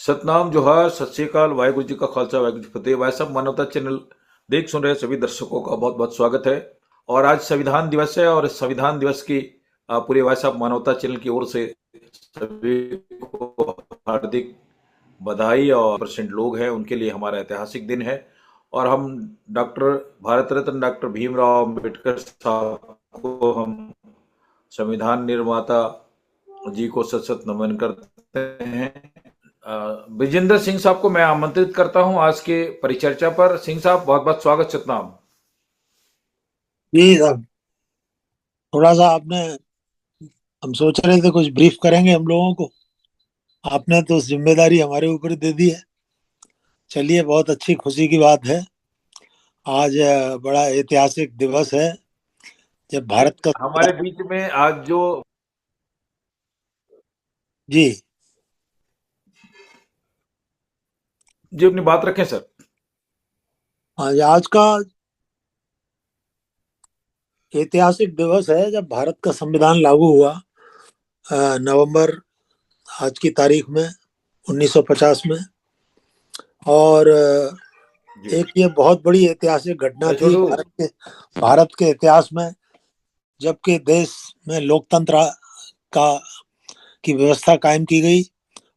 सतनाम जोहार, सत श्री अकाल, वाहिगुरु जी का खालसा, वाहिगुरु जी की फतेह। भाई साहब, मानवता चैनल देख सुन रहे सभी दर्शकों का बहुत बहुत स्वागत है। और आज संविधान दिवस है और इस संविधान दिवस की पूरे भाई साहब मानवता चैनल की ओर से सभी को हार्दिक बधाई। और परसेंट लोग हैं उनके लिए हमारा ऐतिहासिक दिन है। और हम डॉक्टर भारत रत्न डॉक्टर भीमराव अम्बेडकर साहब को हम संविधान निर्माता जी को सत सत नमन करते हैं। विजेंद्र सिंह साहब को मैं आमंत्रित करता हूं आज के परिचर्चा पर। सिंह साहब, बहुत बहुत स्वागत। सतनाम। जी साहब, थोड़ा सा आपने हम सोच रहे थे कुछ ब्रीफ करेंगे हम लोगों को। आपने तो जिम्मेदारी हमारे ऊपर दे दी है। चलिए, बहुत अच्छी खुशी की बात है। आज बड़ा ऐतिहासिक दिवस है जब भारत का हमारे बीच में आज जो जी। जी अपनी बात रखें सर। आज का ऐतिहासिक दिवस है जब भारत का संविधान लागू हुआ, नवंबर आज की तारीख में 1950 में। और जी एक ये बहुत बड़ी ऐतिहासिक घटना भाई थी छोटू। भारत के इतिहास में, जबकि देश में लोकतंत्र का की व्यवस्था कायम की गई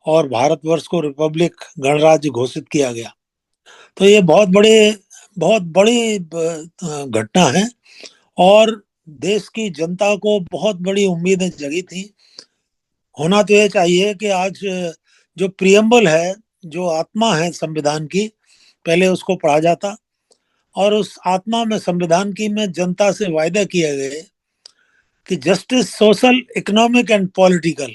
और भारतवर्ष को रिपब्लिक गणराज्य घोषित किया गया। तो ये बहुत बड़ी घटना है। और देश की जनता को बहुत बड़ी उम्मीदें जगी थी। होना तो ये चाहिए कि आज जो प्रियम्बल है, जो आत्मा है संविधान की, पहले उसको पढ़ा जाता। और उस आत्मा में, संविधान की में, जनता से वायदे किए गए कि justice, social, economic and political.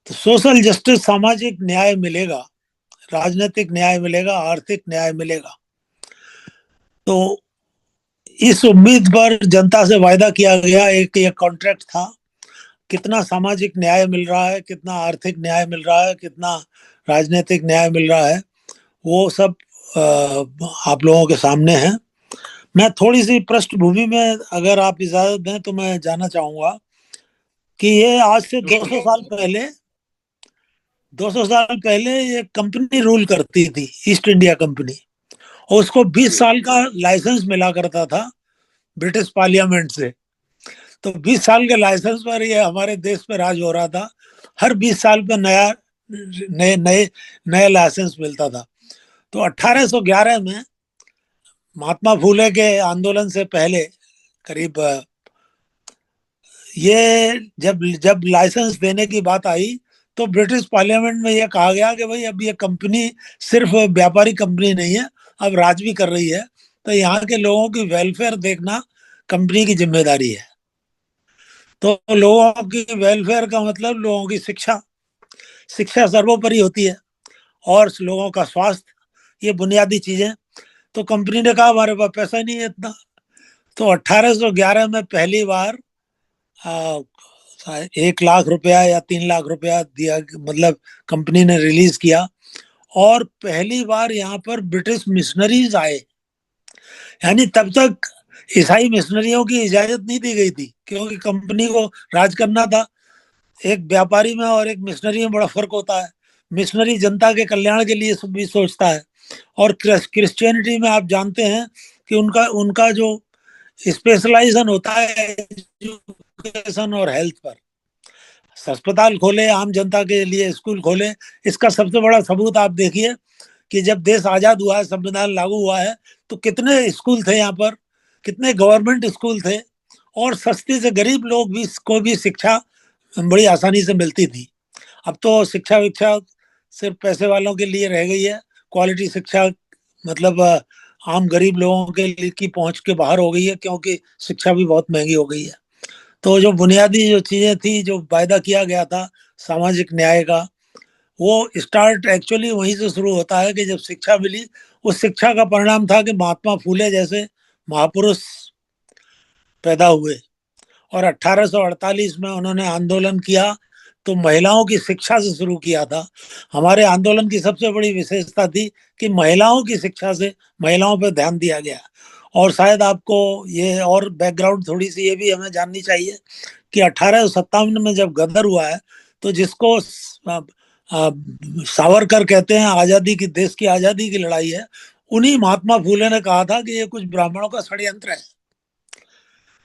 तो सोशल जस्टिस, सामाजिक न्याय मिलेगा, राजनीतिक न्याय मिलेगा, आर्थिक न्याय मिलेगा। तो इस उम्मीद पर जनता से वायदा किया गया, एक ये कॉन्ट्रैक्ट था। कितना सामाजिक न्याय मिल रहा है, कितना आर्थिक न्याय मिल रहा है, कितना राजनीतिक न्याय मिल रहा है, वो सब आप लोगों के सामने है। मैं थोड़ी सी पृष्ठभूमि में, अगर आप इजाजत दें तो मैं जानना चाहूंगा कि ये आज से 200 साल पहले ये कंपनी रूल करती थी, ईस्ट इंडिया कंपनी। और उसको 20 साल का लाइसेंस मिला करता था ब्रिटिश पार्लियामेंट से। तो 20 साल के लाइसेंस पर ये हमारे देश पे राज हो रहा था। हर 20 साल पे नया नए नए नए लाइसेंस मिलता था। तो 1811 में महात्मा फूले के आंदोलन से पहले, करीब, ये जब जब लाइसेंस देने की बात आई, तो ब्रिटिश पार्लियामेंट में ये कहा गया कि भाई अब ये कंपनी सिर्फ व्यापारी कंपनी नहीं है, अब राज भी कर रही है। तो यहाँ के लोगों की वेलफेयर देखना कंपनी की जिम्मेदारी है। तो लोगों की वेलफेयर का मतलब लोगों की शिक्षा। शिक्षा सर्वोपरि होती है, और लोगों का स्वास्थ्य, ये बुनियादी चीजें। तो कंपनी ने कहा हमारे पास पैसा नहीं है इतना। तो 1811 में पहली बार 1 लाख रुपया या 3 लाख रुपया दिया, मतलब कंपनी ने रिलीज किया। और पहली बार यहाँ पर ब्रिटिश मिशनरीज आए। यानी तब तक ईसाई मिशनरियों की इजाजत नहीं दी गई थी, क्योंकि कंपनी को राज करना था। एक व्यापारी में और एक मिशनरी में बड़ा फर्क होता है। मिशनरी जनता के कल्याण के लिए भी सोचता है। और क्रिश्चियनिटी में आप जानते हैं कि उनका उनका जो स्पेशलाइजेशन होता है एजुकेशन और हेल्थ पर। अस्पताल खोले, आम जनता के लिए स्कूल खोले। इसका सबसे बड़ा सबूत आप देखिए कि जब देश आजाद हुआ है, संविधान लागू हुआ है, तो कितने स्कूल थे यहाँ पर, कितने गवर्नमेंट स्कूल थे। और सस्ती से गरीब लोग भी को भी शिक्षा बड़ी आसानी से मिलती थी। अब तो शिक्षा विक्षा सिर्फ पैसे वालों के लिए रह गई है। क्वालिटी शिक्षा, मतलब आम गरीब लोगों के लिए की पहुंच के बाहर हो गई है, क्योंकि शिक्षा भी बहुत महंगी हो गई है। तो जो बुनियादी जो चीजें थी, जो वायदा किया गया था सामाजिक न्याय का, वो स्टार्ट एक्चुअली वहीं से शुरू होता है कि जब शिक्षा मिली। उस शिक्षा का परिणाम था कि महात्मा फूले जैसे महापुरुष पैदा हुए। और 1848 में उन्होंने आंदोलन किया, तो महिलाओं की शिक्षा से शुरू किया था। हमारे आंदोलन की सबसे बड़ी विशेषता थी कि महिलाओं की शिक्षा से, महिलाओं पर ध्यान दिया गया। और शायद आपको ये और बैकग्राउंड थोड़ी सी ये भी हमें जाननी चाहिए कि 1857 में जब गदर हुआ है, तो जिसको सावरकर कहते हैं आजादी की, देश की आजादी की लड़ाई है, उन्हीं महात्मा फूले ने कहा था कि ये कुछ ब्राह्मणों का षड्यंत्र है।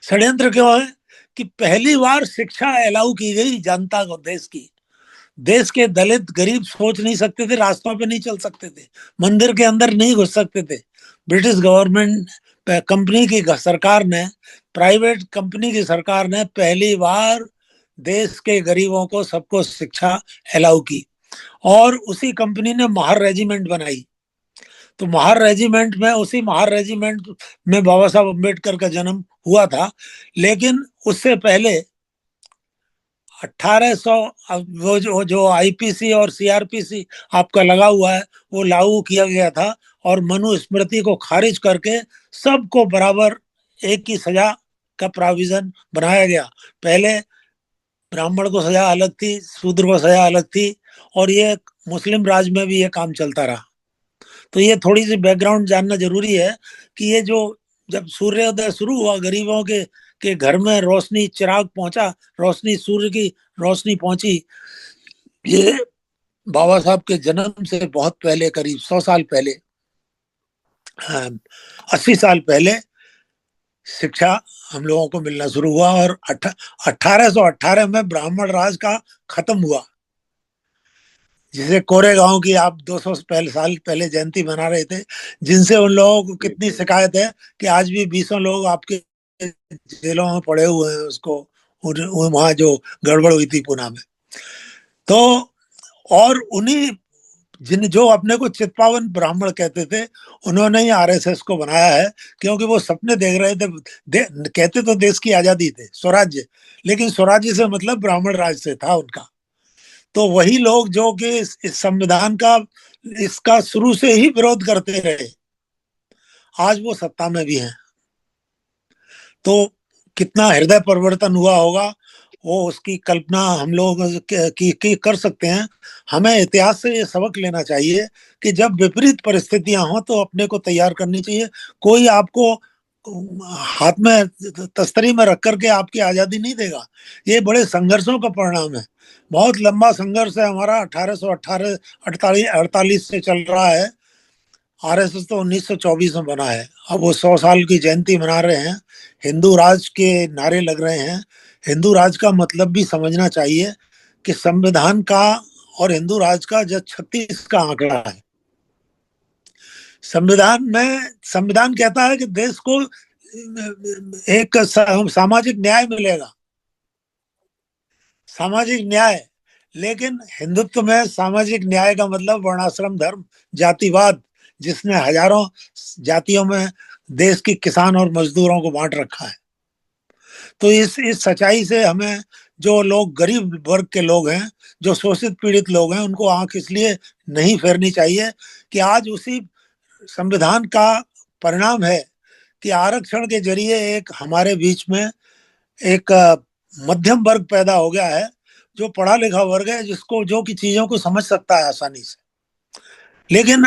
षड्यंत्र क्यों है? कि पहली बार शिक्षा अलाउ की गई जनता को, देश की। देश के दलित गरीब सोच नहीं सकते थे, रास्तों पे नहीं चल सकते थे, मंदिर के अंदर नहीं घुस सकते थे। ब्रिटिश गवर्नमेंट, कंपनी की सरकार ने, प्राइवेट कंपनी की सरकार ने पहली बार देश के गरीबों को, सबको शिक्षा अलाउ की। और उसी कंपनी ने महार रेजिमेंट बनाई। तो महार रेजिमेंट में, उसी महार रेजिमेंट में बाबा साहब अम्बेडकर का जन्म हुआ था। लेकिन उससे पहले 1800, वो जो आईपीसी और सीआरपीसी आपका लगा हुआ है, वो लागू किया गया था। और मनुस्मृति को खारिज करके सबको बराबर एक ही सजा का प्रोविजन बनाया गया। पहले ब्राह्मण को सजा अलग थी, शूद्र को सजा अलग थी, और ये मुस्लिम राज में भी ये काम चलता रहा। तो ये थोड़ी सी बैकग्राउंड जानना जरूरी है कि ये जो, जब सूर्योदय शुरू हुआ, गरीबों के घर में रोशनी, चिराग पहुंचा, रोशनी, सूर्य की रोशनी पहुंची, ये बाबा साहब के जन्म से बहुत पहले, करीब 100 साल पहले, 80 साल पहले शिक्षा हम लोगों को मिलना शुरू हुआ। और 1818 में ब्राह्मण राज का खत्म हुआ, जिसे कोरेगांव की आप 200 साल पहले जयंती मना रहे थे, जिनसे उन लोगों को कितनी शिकायत है कि आज भी 20 लोग आपके जेलों में पड़े हुए हैं, उसको वहां जो गड़बड़ हुई थी पूना में। तो और उन्हीं, जो अपने को चित्पावन ब्राह्मण कहते थे, उन्होंने ही आरएसएस को बनाया है। क्योंकि वो सपने देख रहे थे, कहते तो देश की आजादी थे, स्वराज्य, लेकिन स्वराज्य से मतलब ब्राह्मण राज से था उनका। तो वही लोग जो कि इस संविधान का, इसका शुरू से ही विरोध करते रहे, आज वो सत्ता में भी हैं। तो कितना हृदय परिवर्तन हुआ होगा, वो उसकी कल्पना हम लोग की कर सकते हैं। हमें इतिहास से ये सबक लेना चाहिए कि जब विपरीत परिस्थितियां हों तो अपने को तैयार करनी चाहिए। कोई आपको हाथ में तस्तरी में रख करके आपकी आजादी नहीं देगा। ये बड़े संघर्षों का परिणाम है। बहुत लंबा संघर्ष है हमारा। 1848 से चल रहा है। आरएसएस तो 1924 में बना है। अब वो 100 साल की जयंती मना रहे हैं, हिंदू राज के नारे लग रहे हैं। हिंदू राज का मतलब भी समझना चाहिए कि संविधान का और हिंदू राज का जो 36 का आंकड़ा है। संविधान कहता है कि देश को एक सामाजिक न्याय मिलेगा, सामाजिक न्याय। लेकिन हिंदुत्व में सामाजिक न्याय का मतलब वर्णाश्रम धर्म, जातिवाद, जिसने हजारों जातियों में देश के किसान और मजदूरों को बांट रखा है। तो इस सच्चाई से हमें, जो लोग गरीब वर्ग के लोग हैं, जो शोषित पीड़ित लोग हैं, उनको आंख इसलिए नहीं फेरनी चाहिए कि आज उसी संविधान का परिणाम है कि आरक्षण के जरिए एक हमारे बीच में एक मध्यम वर्ग पैदा हो गया है, जो पढ़ा लिखा वर्ग है, जिसको, जो की चीजों को समझ सकता है आसानी से। लेकिन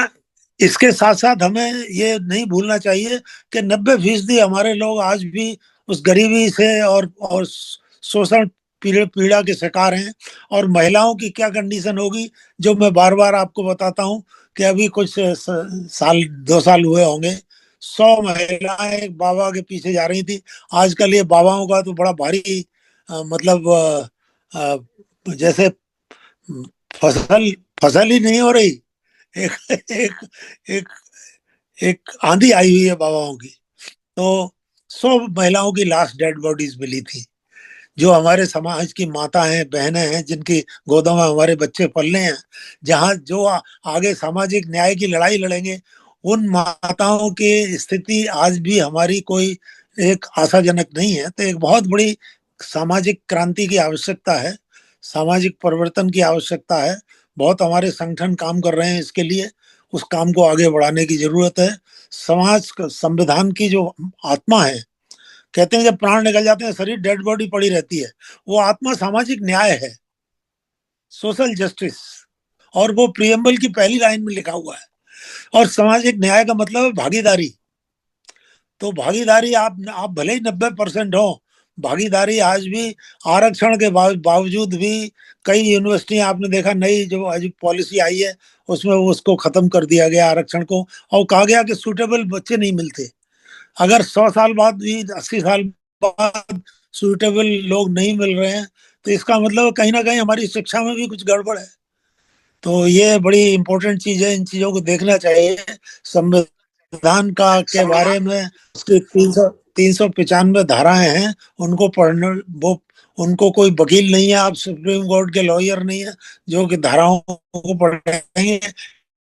इसके साथ साथ हमें ये नहीं भूलना चाहिए कि 90% हमारे लोग आज भी उस गरीबी से और शोषण पीड़ा के शिकार हैं। और महिलाओं की क्या कंडीशन होगी, जो मैं बार बार आपको बताता हूँ कि अभी कुछ साल 2 साल हुए होंगे, 100 महिलाएं एक बाबा के पीछे जा रही थी। आजकल ये बाबाओं का तो बड़ा भारी मतलब जैसे फसल फसल ही नहीं हो रही। एक एक एक एक आंधी आई हुई है बाबाओं की। तो 100 महिलाओं की लास्ट डेड बॉडीज मिली थी, जो हमारे समाज की माता हैं, बहनें हैं, जिनकी गोदों में हमारे बच्चे पलने हैं। जहां जो आगे सामाजिक न्याय की लड़ाई लड़ेंगे, उन माताओं की स्थिति आज भी हमारी कोई एक आशाजनक नहीं है। तो एक बहुत बड़ी सामाजिक क्रांति की आवश्यकता है, सामाजिक परिवर्तन की आवश्यकता है। बहुत हमारे संगठन काम कर रहे हैं इसके लिए। उस काम को आगे बढ़ाने की जरूरत है। समाज, संविधान की जो आत्मा है, कहते हैं जब प्राण निकल जाते हैं शरीर डेड बॉडी पड़ी रहती है, वो आत्मा सामाजिक न्याय है, सोशल जस्टिस। और वो प्रियम्बल की पहली लाइन में लिखा हुआ है। और सामाजिक न्याय का मतलब है भागीदारी। तो भागीदारी, आप भले ही 90% हो, भागीदारी आज भी आरक्षण के बावजूद भी कई यूनिवर्सिटी आपने देखा नई जो आज पॉलिसी आई है उसमें उसको खत्म कर दिया गया आरक्षण को, और कहा गया कि सूटेबल बच्चे नहीं मिलते। अगर 100 साल बाद भी 80 साल बाद सूटेबल लोग नहीं मिल रहे हैं तो इसका मतलब कहीं ना कहीं हमारी शिक्षा में भी कुछ गड़बड़ है। तो ये बड़ी इंपॉर्टेंट चीज है, इन चीजों को देखना चाहिए। संविधान का के बारे में उसके 395 धाराएं हैं, उनको पढ़ने वो उनको कोई वकील नहीं है, आप सुप्रीम कोर्ट के लॉयर नहीं है जो कि धाराओं को पढ़ेंगे।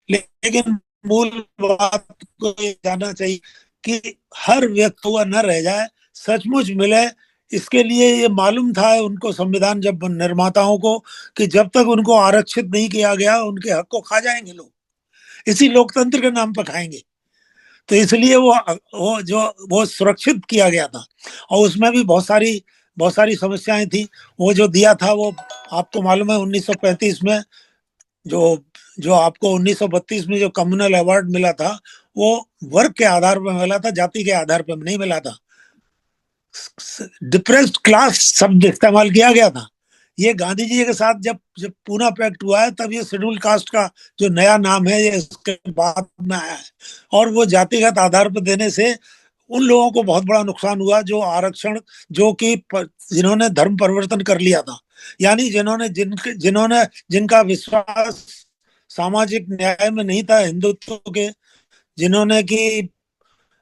लेकिन मूल बात को ये जानना चाहिए कि हर व्यक्ति हुआ न रह जाए, सचमुच मिले। इसके लिए ये मालूम था उनको संविधान जब निर्माताओं को कि जब तक उनको आरक्षित नहीं किया गया उनके हक को खा जाएंगे लोग, इसी लोकतंत्र के नाम पर खाएंगे। तो इसलिए वो सुरक्षित किया गया था, और उसमें भी बहुत सारी समस्याएं थी। वो जो दिया था वो आपको मालूम है 1935 में जो जो आपको 1932 में जो कम्युनल अवार्ड मिला था वो वर्ग के आधार पर मिला था, जाति के आधार पर नहीं मिला था। डिप्रेस्ड क्लास शब्द इस्तेमाल किया गया था। ये गांधी जी के साथ जब जब पूना पैक्ट हुआ है तब ये शेड्यूल कास्ट का जो नया नाम है ये इसके बाद में आया है। और वो जातिगत आधार पर देने से उन लोगों को बहुत बड़ा नुकसान हुआ जो आरक्षण जो कि जिन्होंने धर्म परिवर्तन कर लिया था, यानी जिन्होंने जिनका विश्वास सामाजिक न्याय में नहीं था, हिंदुत्व के, जिन्होंने की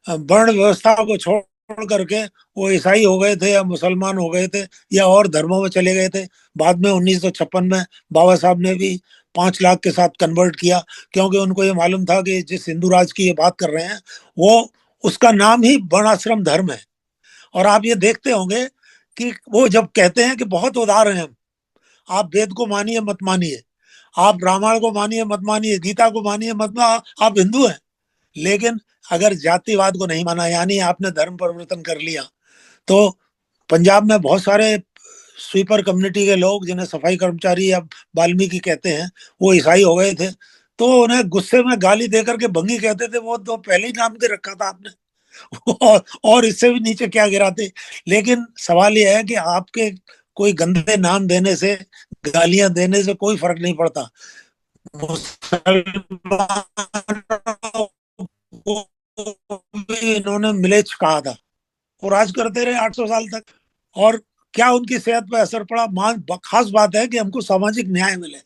वर्ण व्यवस्था को छोड़ करके वो ईसाई हो गए थे या मुसलमान हो गए थे या और धर्मों में चले गए थे। बाद में 1956 में बाबा साहब ने भी 5 लाख के साथ कन्वर्ट किया, क्योंकि उनको ये मालूम था कि जिस हिंदू राज की ये बात कर रहे हैं वो उसका नाम ही वर्णाश्रम धर्म है। और आप ये देखते होंगे कि वो जब कहते हैं कि बहुत उदार हैं हम, आप वेद को मानिए मत मानिए, आप रामायण को मानिए मत मानिए, गीता को मानिए मत मानिए, आप हिंदू हैं। लेकिन अगर जातिवाद को नहीं माना यानी आपने धर्म परिवर्तन कर लिया, तो पंजाब में बहुत सारे स्वीपर कम्युनिटी के लोग जिन्हें सफाई कर्मचारी या वाल्मीकि कहते हैं वो ईसाई हो गए थे। तो उन्हें गुस्से में गाली देकर के भंगी कहते थे, वो तो पहले ही नाम दे रखा था आपने और इससे भी नीचे क्या गिराते। लेकिन सवाल यह है कि आपके कोई गंदे नाम देने से, गालियां देने से कोई फर्क नहीं पड़ता। मुसलमानों को भी इन्होंने मिलेच कहा था, वो राज करते रहे 800 साल तक। और क्या उनकी सेहत पर असर पड़ा? खास बात है कि हमको सामाजिक न्याय मिले,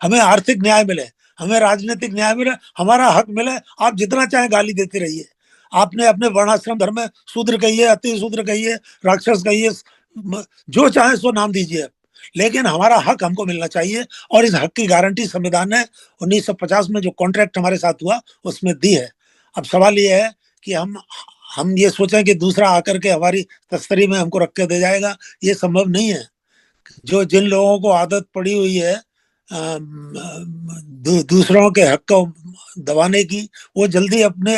हमें आर्थिक न्याय मिले, हमें राजनीतिक न्याय मिले, हमारा हक मिले। आप जितना चाहे गाली देते रहिए, आपने अपने वर्णाश्रम धर्म में शूद्र कहिए, अति शूद्र कहिए, राक्षस कहिए, जो चाहे सो नाम दीजिए, लेकिन हमारा हक हमको मिलना चाहिए। और इस हक की गारंटी संविधान ने 1950 में जो कॉन्ट्रैक्ट हमारे साथ हुआ उसमें दी है। अब सवाल ये है कि हम ये सोचें कि दूसरा आकर के हमारी तस्करी में हमको रख के दे जाएगा, ये संभव नहीं है। जो जिन लोगों को आदत पड़ी हुई है दूसरों के हक को दबाने की, वो जल्दी अपने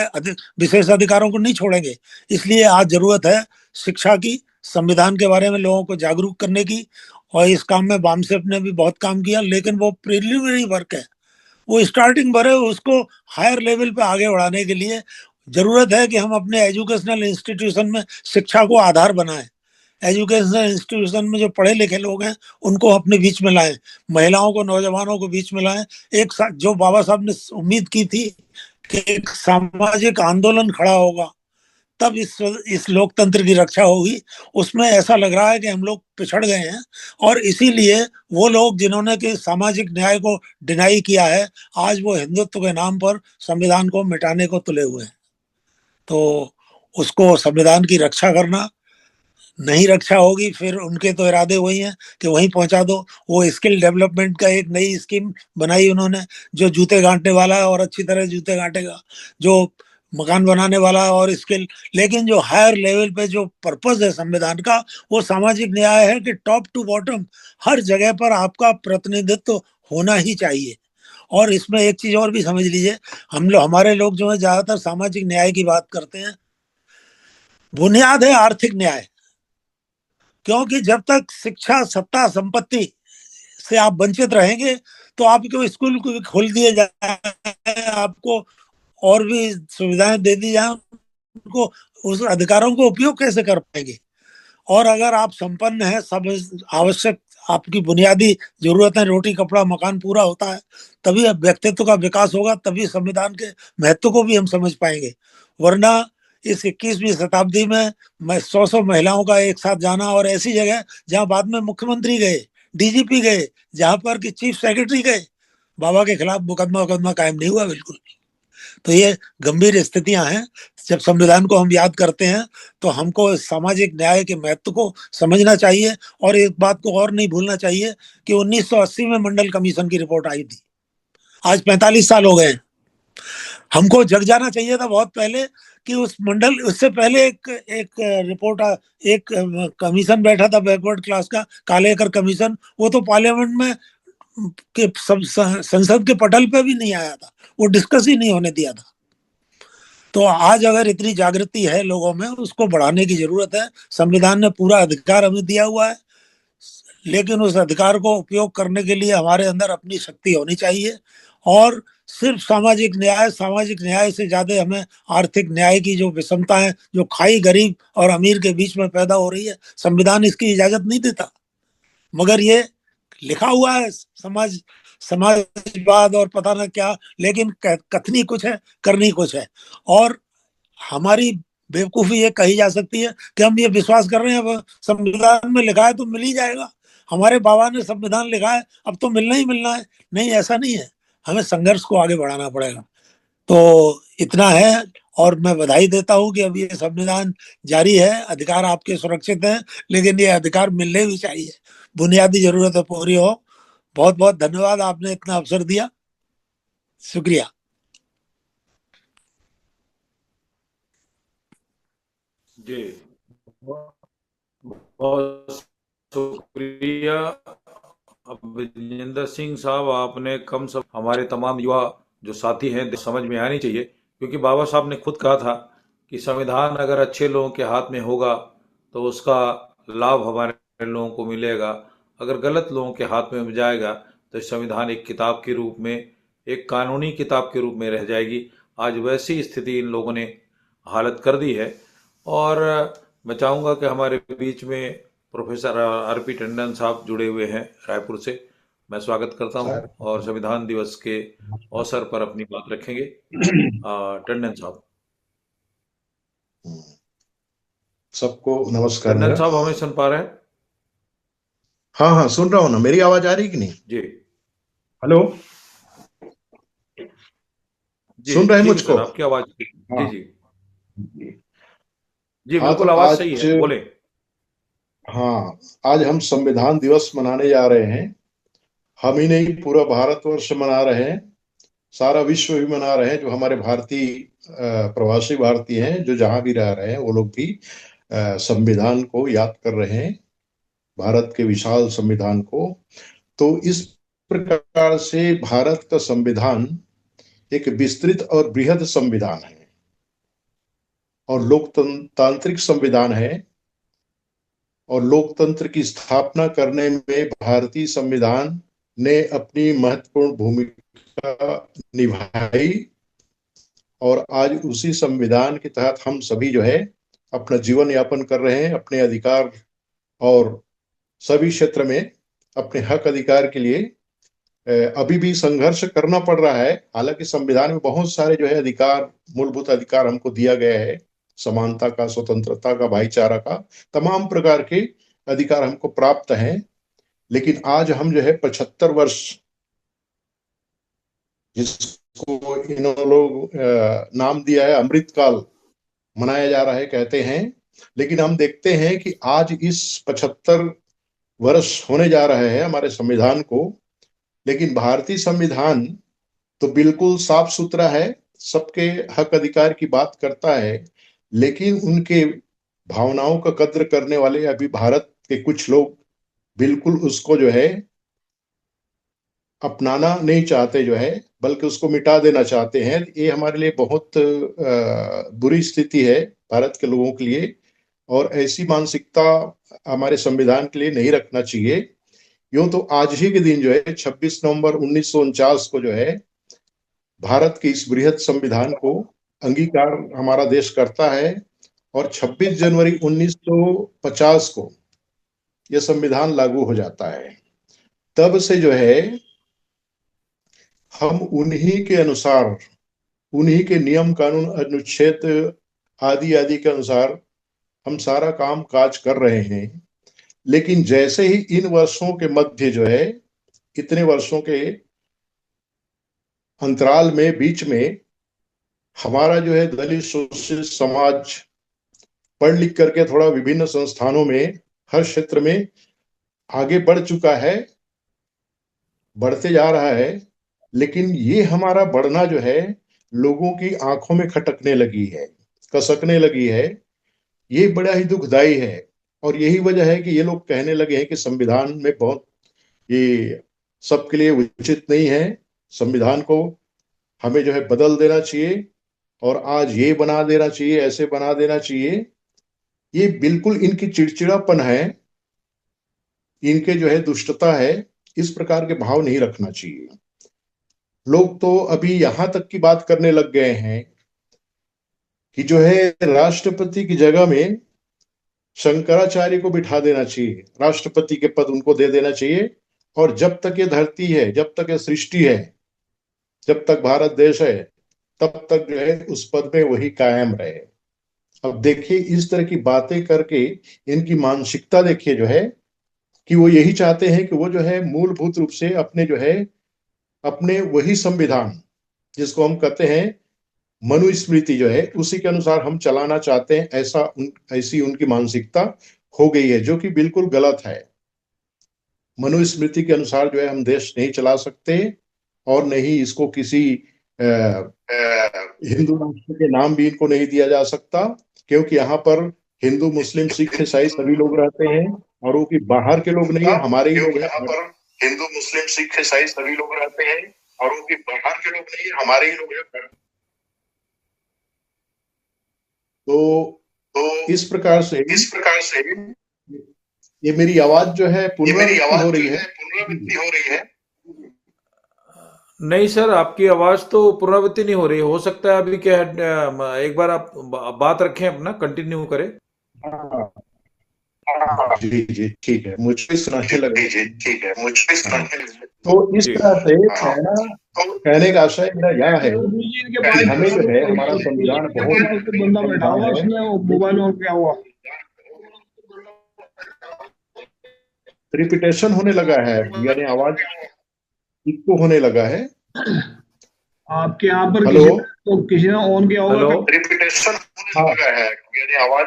विशेष अधिकारों को नहीं छोड़ेंगे। इसलिए आज जरूरत है शिक्षा की, संविधान के बारे में लोगों को जागरूक करने की। और इस काम में बामसेफ ने भी बहुत काम किया, लेकिन वो प्रिलिमिनरी वर्क है, वो स्टार्टिंग पर है। उसको हायर लेवल पे आगे बढ़ाने के लिए जरूरत है कि हम अपने एजुकेशनल इंस्टीट्यूशन में शिक्षा को आधार बनाएं। एजुकेशनल इंस्टीट्यूशन में जो पढ़े लिखे लोग हैं उनको अपने बीच में लाएं, महिलाओं को, नौजवानों को बीच में लाएं। एक जो बाबा साहब ने उम्मीद की थी कि एक सामाजिक आंदोलन खड़ा होगा तब इस लोकतंत्र की रक्षा होगी, उसमें ऐसा लग रहा है कि हम लोग पिछड़ गए हैं। और इसीलिए वो लोग जिन्होंने कि सामाजिक न्याय को डिनाई किया है, आज वो हिंदुत्व के नाम पर संविधान को मिटाने को तुले हुए हैं। तो उसको संविधान की रक्षा करना, नहीं रक्षा होगी फिर उनके तो इरादे वही हैं कि वहीं पहुंचा दो। वो स्किल डेवलपमेंट का एक नई स्कीम बनाई उन्होंने, जो जूते गांठने वाला है और अच्छी तरह जूते गांठेगा, जो मकान बनाने वाला है और स्किल। लेकिन जो हायर लेवल पे जो पर्पस है संविधान का, वो सामाजिक न्याय है कि टॉप टू बॉटम हर जगह पर आपका प्रतिनिधित्व होना ही चाहिए। और इसमें एक चीज और भी समझ लीजिए, हमारे लोग जो है ज्यादातर सामाजिक न्याय की बात करते हैं, बुनियाद है आर्थिक न्याय। क्योंकि जब तक शिक्षा, सत्ता, संपत्ति से आप वंचित रहेंगे तो आपको स्कूल को खोल दिए जाए, आपको और भी सुविधाएं दे दी जाए, उनको उस अधिकारों को उपयोग कैसे कर पाएंगे? और अगर आप संपन्न हैं, सब आवश्यक आपकी बुनियादी जरूरतें, रोटी कपड़ा मकान पूरा होता है, तभी व्यक्तित्व का विकास होगा, तभी संविधान के महत्व को भी हम समझ पाएंगे। वरना इस 21वीं शताब्दी में 100 महिलाओं का एक साथ जाना, और ऐसी जगह जहां बाद में मुख्यमंत्री गए, डीजीपी गए, जहां पर कि चीफ सेक्रेटरी गए, बाबा के खिलाफ मुकदमा कायम नहीं हुआ बिल्कुल। तो ये गंभीर स्थितियां हैं। जब संविधान को हम याद करते हैं तो हमको सामाजिक न्याय के महत्व को समझना चाहिए। और एक बात को और नहीं भूलना चाहिए कि 1980 में मंडल कमीशन की रिपोर्ट आई थी, आज 45 साल हो गए हैं। हमको जग जाना चाहिए था बहुत पहले कि उस मंडल, उससे पहले एक रिपोर्ट, एक कमीशन बैठा था बैकवर्ड क्लास का, कालेकर कमीशन। वो तो पार्लियामेंट में के संसद के पटल पे भी नहीं आया था, वो डिस्कस ही नहीं होने दिया था। तो आज अगर इतनी जागृति है लोगों में, उसको बढ़ाने की जरूरत है। संविधान ने पूरा अधिकार हमें दिया हुआ है, लेकिन उस अधिकार को उपयोग करने के लिए हमारे अंदर अपनी शक्ति होनी चाहिए। और सिर्फ सामाजिक न्याय से ज्यादा हमें आर्थिक न्याय की जो विषमता है, जो खाई गरीब और अमीर के बीच में पैदा हो रही है, संविधान इसकी इजाजत नहीं देता। मगर ये लिखा हुआ है समाजवाद और पता ना क्या, लेकिन कथनी कुछ है, करनी कुछ है। और हमारी बेवकूफी ये कही जा सकती है कि हम ये विश्वास कर रहे हैं संविधान में लिखा है तो मिल ही जाएगा, हमारे बाबा ने संविधान लिखा है अब तो मिलना ही मिलना है। नहीं, ऐसा नहीं है, हमें संघर्ष को आगे बढ़ाना पड़ेगा। तो इतना है। और मैं बधाई देता हूं कि अब ये संविधान जारी है, अधिकार आपके सुरक्षित हैं, लेकिन ये अधिकार मिलने भी चाहिए, बुनियादी जरूरतें पूरी हो। बहुत बहुत धन्यवाद, आपने इतना अवसर दिया, शुक्रिया। जी, बहुत शुक्रिया अभिजिंदर सिंह साहब। आपने कम सब हमारे तमाम युवा जो साथी हैं समझ में आनी चाहिए, क्योंकि बाबा साहब ने खुद कहा था कि संविधान अगर अच्छे लोगों के हाथ में होगा तो उसका लाभ हमारे लोगों को मिलेगा, अगर गलत लोगों के हाथ में जाएगा तो संविधान एक किताब के रूप में, एक कानूनी किताब के रूप में रह जाएगी। आज वैसी स्थिति इन लोगों ने हालत कर दी है। और मैं चाहूँगा कि हमारे बीच में प्रोफेसर आरपी टंडन साहब जुड़े हुए हैं रायपुर से, मैं स्वागत करता हूं सर और संविधान दिवस के अवसर पर अपनी बात रखेंगे। टंडन साहब। सबको नमस्कार टंडन मेरा। साहब हमें सुन पा रहे हैं? हाँ हाँ, सुन रहा हूँ ना। मेरी आवाज आ रही कि नहीं? जी हेलो, जी सुन रहे हैं ठीक है मुझको? सर, आपकी आवाज। जी हाँ जी जी। जी, हाँ, तो बिल्कुल आवाज सही आज, है, बोले। हाँ, आज हम संविधान दिवस मनाने जा रहे हैं। हम ही नहीं, पूरा भारतवर्ष मना रहे हैं, सारा विश्व भी मना रहे हैं। जो हमारे भारतीय प्रवासी भारतीय हैं, जो जहाँ भी रह रहे हैं, वो लोग भी संविधान को याद कर रहे हैं, भारत के विशाल संविधान को। तो इस प्रकार से भारत का संविधान एक विस्तृत और बृहद संविधान है और लोकतांत्रिक संविधान है। और लोकतंत्र की स्थापना करने में भारतीय संविधान ने अपनी महत्वपूर्ण भूमिका निभाई। और आज उसी संविधान के तहत हम सभी जो है अपना जीवन यापन कर रहे हैं, अपने अधिकार और सभी क्षेत्र में अपने हक अधिकार के लिए अभी भी संघर्ष करना पड़ रहा है। हालांकि संविधान में बहुत सारे जो है अधिकार, मूलभूत अधिकार हमको दिया गया है, समानता का, स्वतंत्रता का, भाईचारा का, तमाम प्रकार के अधिकार हमको प्राप्त हैं। लेकिन आज हम जो है 75 वर्ष, जिसको इन लोग नाम दिया है अमृतकाल, मनाया जा रहा है, कहते हैं। लेकिन हम देखते हैं कि आज इस 75 वर्ष होने जा रहे हैं हमारे संविधान को, लेकिन भारतीय संविधान तो बिल्कुल साफ सुथरा है, सबके हक अधिकार की बात करता है। लेकिन उनके भावनाओं का कद्र करने वाले अभी भारत के कुछ लोग बिल्कुल उसको जो है अपनाना नहीं चाहते, जो है बल्कि उसको मिटा देना चाहते हैं। ये हमारे लिए बहुत बुरी स्थिति है, भारत के लोगों के लिए। और ऐसी मानसिकता हमारे संविधान के लिए नहीं रखना चाहिए। यूं तो आज ही के दिन जो है 26 नवंबर 1949 को जो है भारत के इस बृहद संविधान को अंगीकार हमारा देश करता है। और 26 जनवरी 1950 को यह संविधान लागू हो जाता है। तब से जो है हम उन्हीं के अनुसार, उन्हीं के नियम कानून अनुच्छेद आदि आदि के अनुसार हम सारा काम काज कर रहे हैं। लेकिन जैसे ही इन वर्षों के मध्य जो है, इतने वर्षों के अंतराल में, बीच में हमारा जो है दलित शोषित समाज पढ़ लिख करके थोड़ा विभिन्न संस्थानों में, हर क्षेत्र में आगे बढ़ चुका है, बढ़ते जा रहा है। लेकिन ये हमारा बढ़ना जो है लोगों की आंखों में खटकने लगी है, कसकने लगी है। ये बड़ा ही दुखदाई है। और यही वजह है कि ये लोग कहने लगे हैं कि संविधान में बहुत, ये सबके लिए उचित नहीं है, संविधान को हमें जो है बदल देना चाहिए और आज ये बना देना चाहिए, ऐसे बना देना चाहिए। ये बिल्कुल इनकी चिड़चिड़ापन है, इनके जो है दुष्टता है। इस प्रकार के भाव नहीं रखना चाहिए। लोग तो अभी यहां तक की बात करने लग गए हैं कि जो है राष्ट्रपति की जगह में शंकराचार्य को बिठा देना चाहिए, राष्ट्रपति के पद उनको दे देना चाहिए। और जब तक ये धरती है, जब तक ये सृष्टि है, जब तक भारत देश है, तब तक जो है उस पद में वही कायम रहे। अब देखिए इस तरह की बातें करके इनकी मानसिकता देखिए, जो है कि वो यही चाहते हैं कि वो जो है मूलभूत रूप से अपने जो है अपने वही संविधान जिसको हम कहते हैं मनुस्मृति जो है, उसी के अनुसार हम चलाना चाहते हैं। ऐसी उनकी मानसिकता हो गई है, जो कि बिल्कुल गलत है। मनुस्मृति के अनुसार जो है हम देश नहीं चला सकते और नहीं इसको किसी हिंदू राष्ट्र के नाम भी इनको नहीं दिया जा सकता, क्योंकि यहाँ पर हिंदू मुस्लिम सिख ईसाई सभी लोग रहते हैं और वो कि बाहर के लोग नहीं है, हमारे ही लोग हैं। यहाँ पर हिंदू मुस्लिम सिख ईसाई सभी लोग रहते हैं और वो कि बाहर के लोग नहीं है, हमारे ही लोग हैं। तो इस प्रकार से ये मेरी आवाज जो है पुनरावृत्ति हो रही है। नहीं सर, आपकी आवाज तो पुनरावृत्ति नहीं हो रही। हो सकता है अभी क्या है, एक बार आप बात रखें, अपना कंटिन्यू करें। जी जी ठीक है, मुझे सुनाने लगे। ठीक है, मुझे सुनाने लगे। तो इस तरह से कहने का आशय मेरा यह है कि हमें जो है हमारा संविधान बहुत बंदा बैठा हुआ, उसने मोबाइल ऑन किया हुआ, रिपीटेशन होने लगा है, यानी आवाज इको होने लगा है। आपके यहाँ पर हेलो, किसी ने ऑन किया होगा। हेलो, रिपीटेशन होने लगा है, यानी आवाज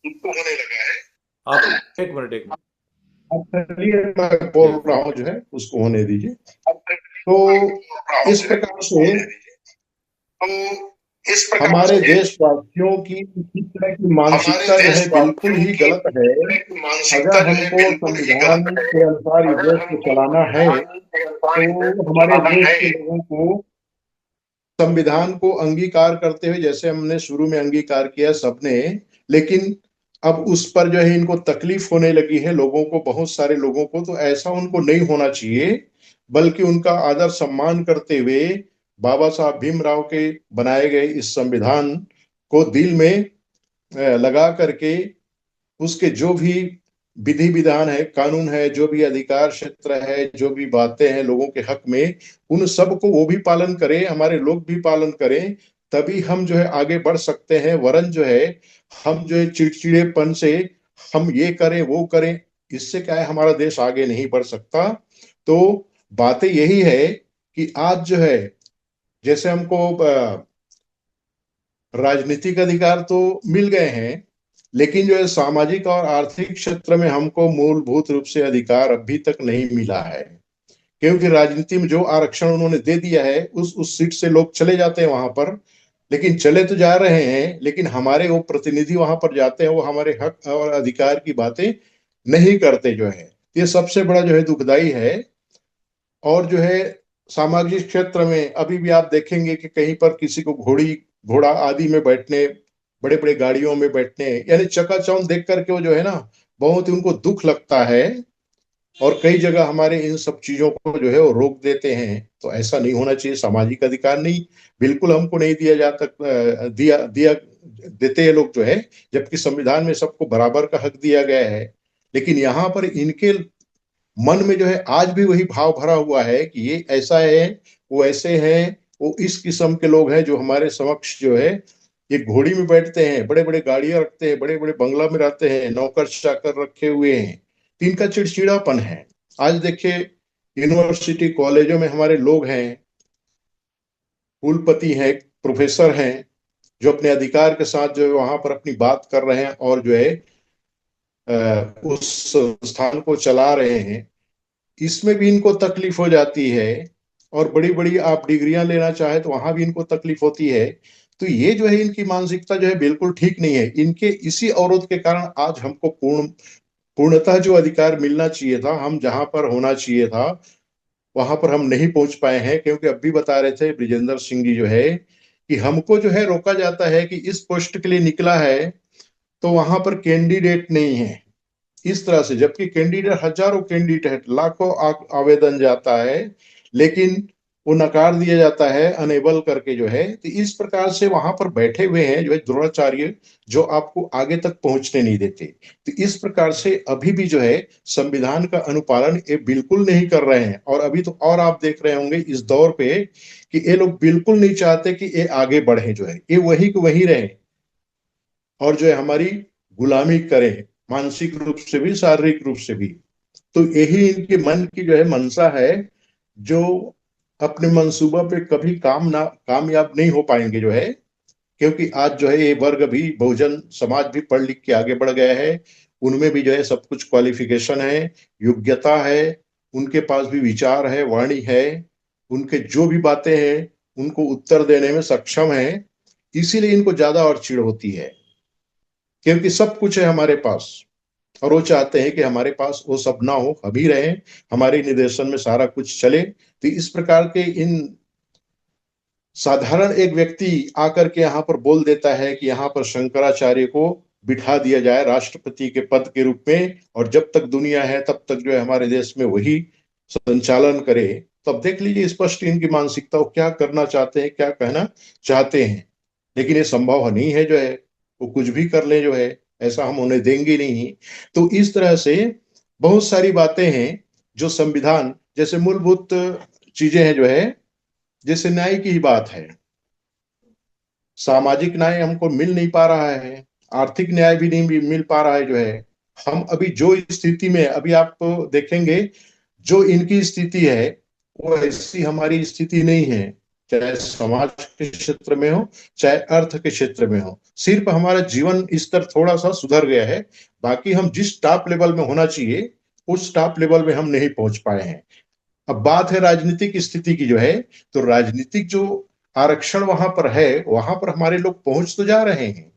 इको होने लगा है। आप एक मिनट अब चलिए मैं बोल रहा हूँ, जो है उसको होने दीजिए। तो इस प्रकार से हमारे देशवासियों की इस तरह की मानसिकता जो है बिल्कुल ही गलत है। अगर हमको संविधान के अनुसार इस देश को चलाना है तो हमारे देश के लोगों को संविधान को अंगीकार करते हुए, जैसे हमने शुरू में अंगीकार किया सबने, लेकिन अब उस पर जो है इनको तकलीफ होने लगी है, लोगों को, बहुत सारे लोगों को। तो ऐसा उनको नहीं होना चाहिए, बल्कि उनका आदर सम्मान करते हुए बाबा साहब भीमराव के बनाए गए इस संविधान को दिल में लगा करके उसके जो भी विधि विधान है, कानून है, जो भी अधिकार क्षेत्र है, जो भी बातें हैं लोगों के हक में, उन सब को वो भी पालन करें, हमारे लोग भी पालन करें, तभी हम जो है आगे बढ़ सकते हैं। वरन जो है हम जो है चिड़चिड़ेपन से हम ये करें वो करें, इससे क्या है हमारा देश आगे नहीं बढ़ सकता। तो बातें यही है कि आज जो है जैसे हमको राजनीतिक अधिकार तो मिल गए हैं, लेकिन जो है सामाजिक और आर्थिक क्षेत्र में हमको मूलभूत रूप से अधिकार अभी तक नहीं मिला है। क्योंकि राजनीति में जो आरक्षण उन्होंने दे दिया है, उस सीट से लोग चले जाते हैं वहां पर, लेकिन चले तो जा रहे हैं, लेकिन हमारे वो प्रतिनिधि वहां पर जाते हैं, वो हमारे हक और अधिकार की बातें नहीं करते जो है। ये सबसे बड़ा जो है दुखदाई है। और जो है सामाजिक क्षेत्र में अभी भी आप देखेंगे कि कहीं पर किसी को घोड़ा आदि में बैठने, बड़े बड़े गाड़ियों में बैठने, यानी चकाचौंध देख करके वो जो है ना बहुत ही उनको दुख लगता है। और कई जगह हमारे इन सब चीजों को जो है वो रोक देते हैं। तो ऐसा नहीं होना चाहिए। सामाजिक अधिकार नहीं, बिल्कुल हमको नहीं दिया देते ये लोग जो है, जबकि संविधान में सबको बराबर का हक दिया गया है। लेकिन यहाँ पर इनके मन में जो है आज भी वही भाव भरा हुआ है कि ये ऐसा है, वो ऐसे हैं, वो इस किस्म के लोग हैं जो हमारे समक्ष जो है ये घोड़ी में बैठते हैं, बड़े बड़े गाड़ियां रखते हैं, बड़े बड़े बंगला में रहते हैं, नौकर चाकर रखे हुए हैं। तो इनका चिड़चिड़ापन है। आज देखिए यूनिवर्सिटी कॉलेजों में हमारे लोग हैं, कुलपति हैं, प्रोफेसर हैं, जो अपने अधिकार के साथ जो है वहां पर अपनी बात कर रहे हैं और जो है उस संस्थान को चला रहे हैं। इसमें भी इनको तकलीफ हो जाती है। और बड़ी बड़ी आप डिग्रियां लेना चाहे तो वहां भी इनको तकलीफ होती है। तो ये जो है इनकी मानसिकता जो है बिल्कुल ठीक नहीं है। इनके इसी अवरोध के कारण आज हमको पूर्णतः जो अधिकार मिलना चाहिए था, हम जहां पर होना चाहिए था वहां पर हम नहीं पहुंच पाए हैं। क्योंकि अभी बता रहे थे ब्रिजेंद्र सिंह जी जो है कि हमको जो है रोका जाता है कि इस पोस्ट के लिए निकला है तो वहां पर कैंडिडेट नहीं है, इस तरह से। जबकि कैंडिडेट हजारों कैंडिडेट, लाखों आवेदन जाता है, लेकिन वो नकार दिया जाता है अनेबल करके जो है। तो इस प्रकार से वहां पर बैठे हुए हैं जो है द्रोणाचार्य, जो आपको आगे तक पहुंचने नहीं देते। तो इस प्रकार से अभी भी जो है संविधान का अनुपालन ये बिल्कुल नहीं कर रहे हैं। और अभी तो और आप देख रहे होंगे इस दौर पे कि ये लोग बिल्कुल नहीं चाहते कि ये आगे बढ़े, जो है ये वही को वही रहे और जो है हमारी गुलामी करें, मानसिक रूप से भी शारीरिक रूप से भी। तो यही इनके मन की जो है मंशा है, जो अपने मंसूबा पे कभी कामयाब नहीं हो पाएंगे जो है। क्योंकि आज जो है ये वर्ग भी, बहुजन समाज भी पढ़ लिख के आगे बढ़ गया है। उनमें भी जो है सब कुछ क्वालिफिकेशन है, योग्यता है, उनके पास भी विचार है, वाणी है, उनके जो भी बातें हैं उनको उत्तर देने में सक्षम है। इसीलिए इनको ज्यादा और चिढ़ होती है, क्योंकि सब कुछ है हमारे पास और वो चाहते हैं कि हमारे पास वो सब ना हो, हम ही रहे, हमारे निर्देशन में सारा कुछ चले। तो इस प्रकार के इन साधारण एक व्यक्ति आकर के यहाँ पर बोल देता है कि यहाँ पर शंकराचार्य को बिठा दिया जाए राष्ट्रपति के पद के रूप में, और जब तक दुनिया है तब तक जो है हमारे देश में वही संचालन करे। तब देख लीजिए स्पष्ट इनकी मानसिकता, वो क्या करना चाहते हैं, क्या कहना चाहते हैं। लेकिन ये संभव नहीं है जो है वो कुछ भी कर ले जो है, ऐसा हम उन्हें देंगे नहीं। तो इस तरह से बहुत सारी बातें हैं जो संविधान, जैसे मूलभूत चीजें हैं जो है, जैसे न्याय की ही बात है। सामाजिक न्याय हमको मिल नहीं पा रहा है, आर्थिक न्याय भी नहीं मिल पा रहा है जो है। हम अभी जो स्थिति में, अभी आप देखेंगे जो इनकी स्थिति है वो ऐसी हमारी स्थिति नहीं है, चाहे समाज के क्षेत्र में हो चाहे अर्थ के क्षेत्र में हो। सिर्फ हमारा जीवन स्तर थोड़ा सा सुधर गया है, बाकी हम जिस टॉप लेवल में होना चाहिए उस टॉप लेवल में हम नहीं पहुंच पाए हैं। अब बात है राजनीतिक स्थिति की जो है, तो राजनीतिक जो आरक्षण वहां पर है वहां पर हमारे लोग पहुंच तो जा रहे हैं,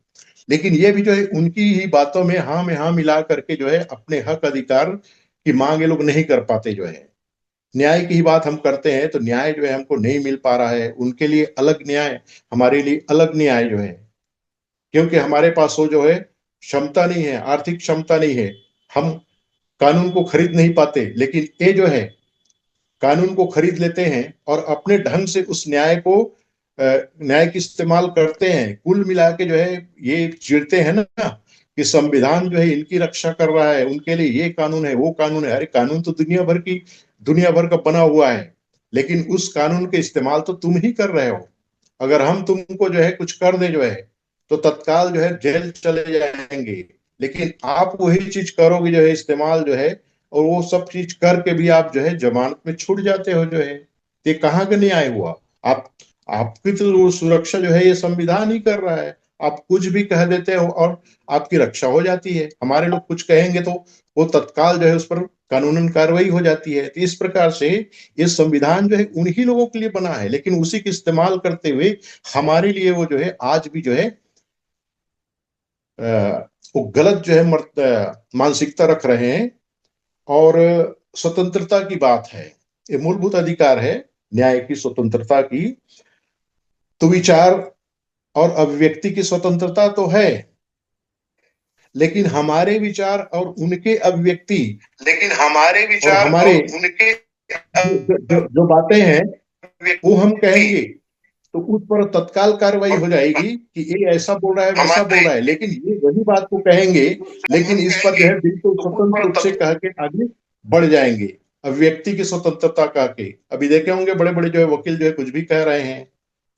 लेकिन ये भी जो है उनकी ही बातों में हाँ मिला करके जो है अपने हक अधिकार की मांग ये लोग नहीं कर पाते जो है। न्याय की ही बात हम करते हैं तो न्याय जो है हमको नहीं मिल पा रहा है। उनके लिए अलग न्याय, हमारे लिए अलग न्याय जो है, क्योंकि हमारे पास वो जो है क्षमता नहीं है, आर्थिक क्षमता नहीं है, हम कानून को खरीद नहीं पाते। लेकिन ये जो है कानून को खरीद लेते हैं और अपने ढंग से उस न्याय को न्याय की इस्तेमाल करते हैं। कुल मिला के जो है ये चिढ़ते हैं ना कि संविधान जो है इनकी रक्षा कर रहा है, उनके लिए ये कानून है वो कानून है। अरे कानून तो दुनिया भर का बना हुआ है, लेकिन उस कानून के इस्तेमाल तो तुम ही कर रहे हो। अगर हम तुमको जो है कुछ कर दे जो है तो तत्काल जो है जेल चले जाएंगे, लेकिन आप वही चीज करोगे जो है इस्तेमाल जो है, और वो सब चीज करके भी आप जो है जमानत में छूट जाते हो जो है। ये कहाँ का न्याय हुआ? आपकी तो सुरक्षा जो है ये संविधान ही कर रहा है। आप कुछ भी कह देते हो और आपकी रक्षा हो जाती है। हमारे लोग कुछ कहेंगे तो वो तत्काल जो है उस पर कानूनन कार्रवाई हो जाती है। तो इस प्रकार से ये संविधान जो है उन्हीं लोगों के लिए बना है, लेकिन उसी का इस्तेमाल करते हुए हमारे लिए वो जो है आज भी जो है वो गलत जो है मानसिकता रख रहे हैं। और स्वतंत्रता की बात है, ये मूलभूत अधिकार है न्याय की, स्वतंत्रता की। तो विचार और अभिव्यक्ति की स्वतंत्रता तो है, लेकिन हमारे विचार और उनके अभिव्यक्ति, लेकिन हमारे विचार और हमारे और उनके जो बातें हैं वो हम कहेंगे तो उस पर तत्काल कार्रवाई हो जाएगी कि ये ऐसा बोल रहा है वैसा बोल रहा है, लेकिन ये वही बात को कहेंगे, लेकिन इस पर जो है बिल्कुल स्वतंत्र रूप से कह के आगे बढ़ जाएंगे, अभिव्यक्ति की स्वतंत्रता कह के। अभी देखे होंगे बड़े बड़े जो है वकील जो है कुछ भी कह रहे हैं,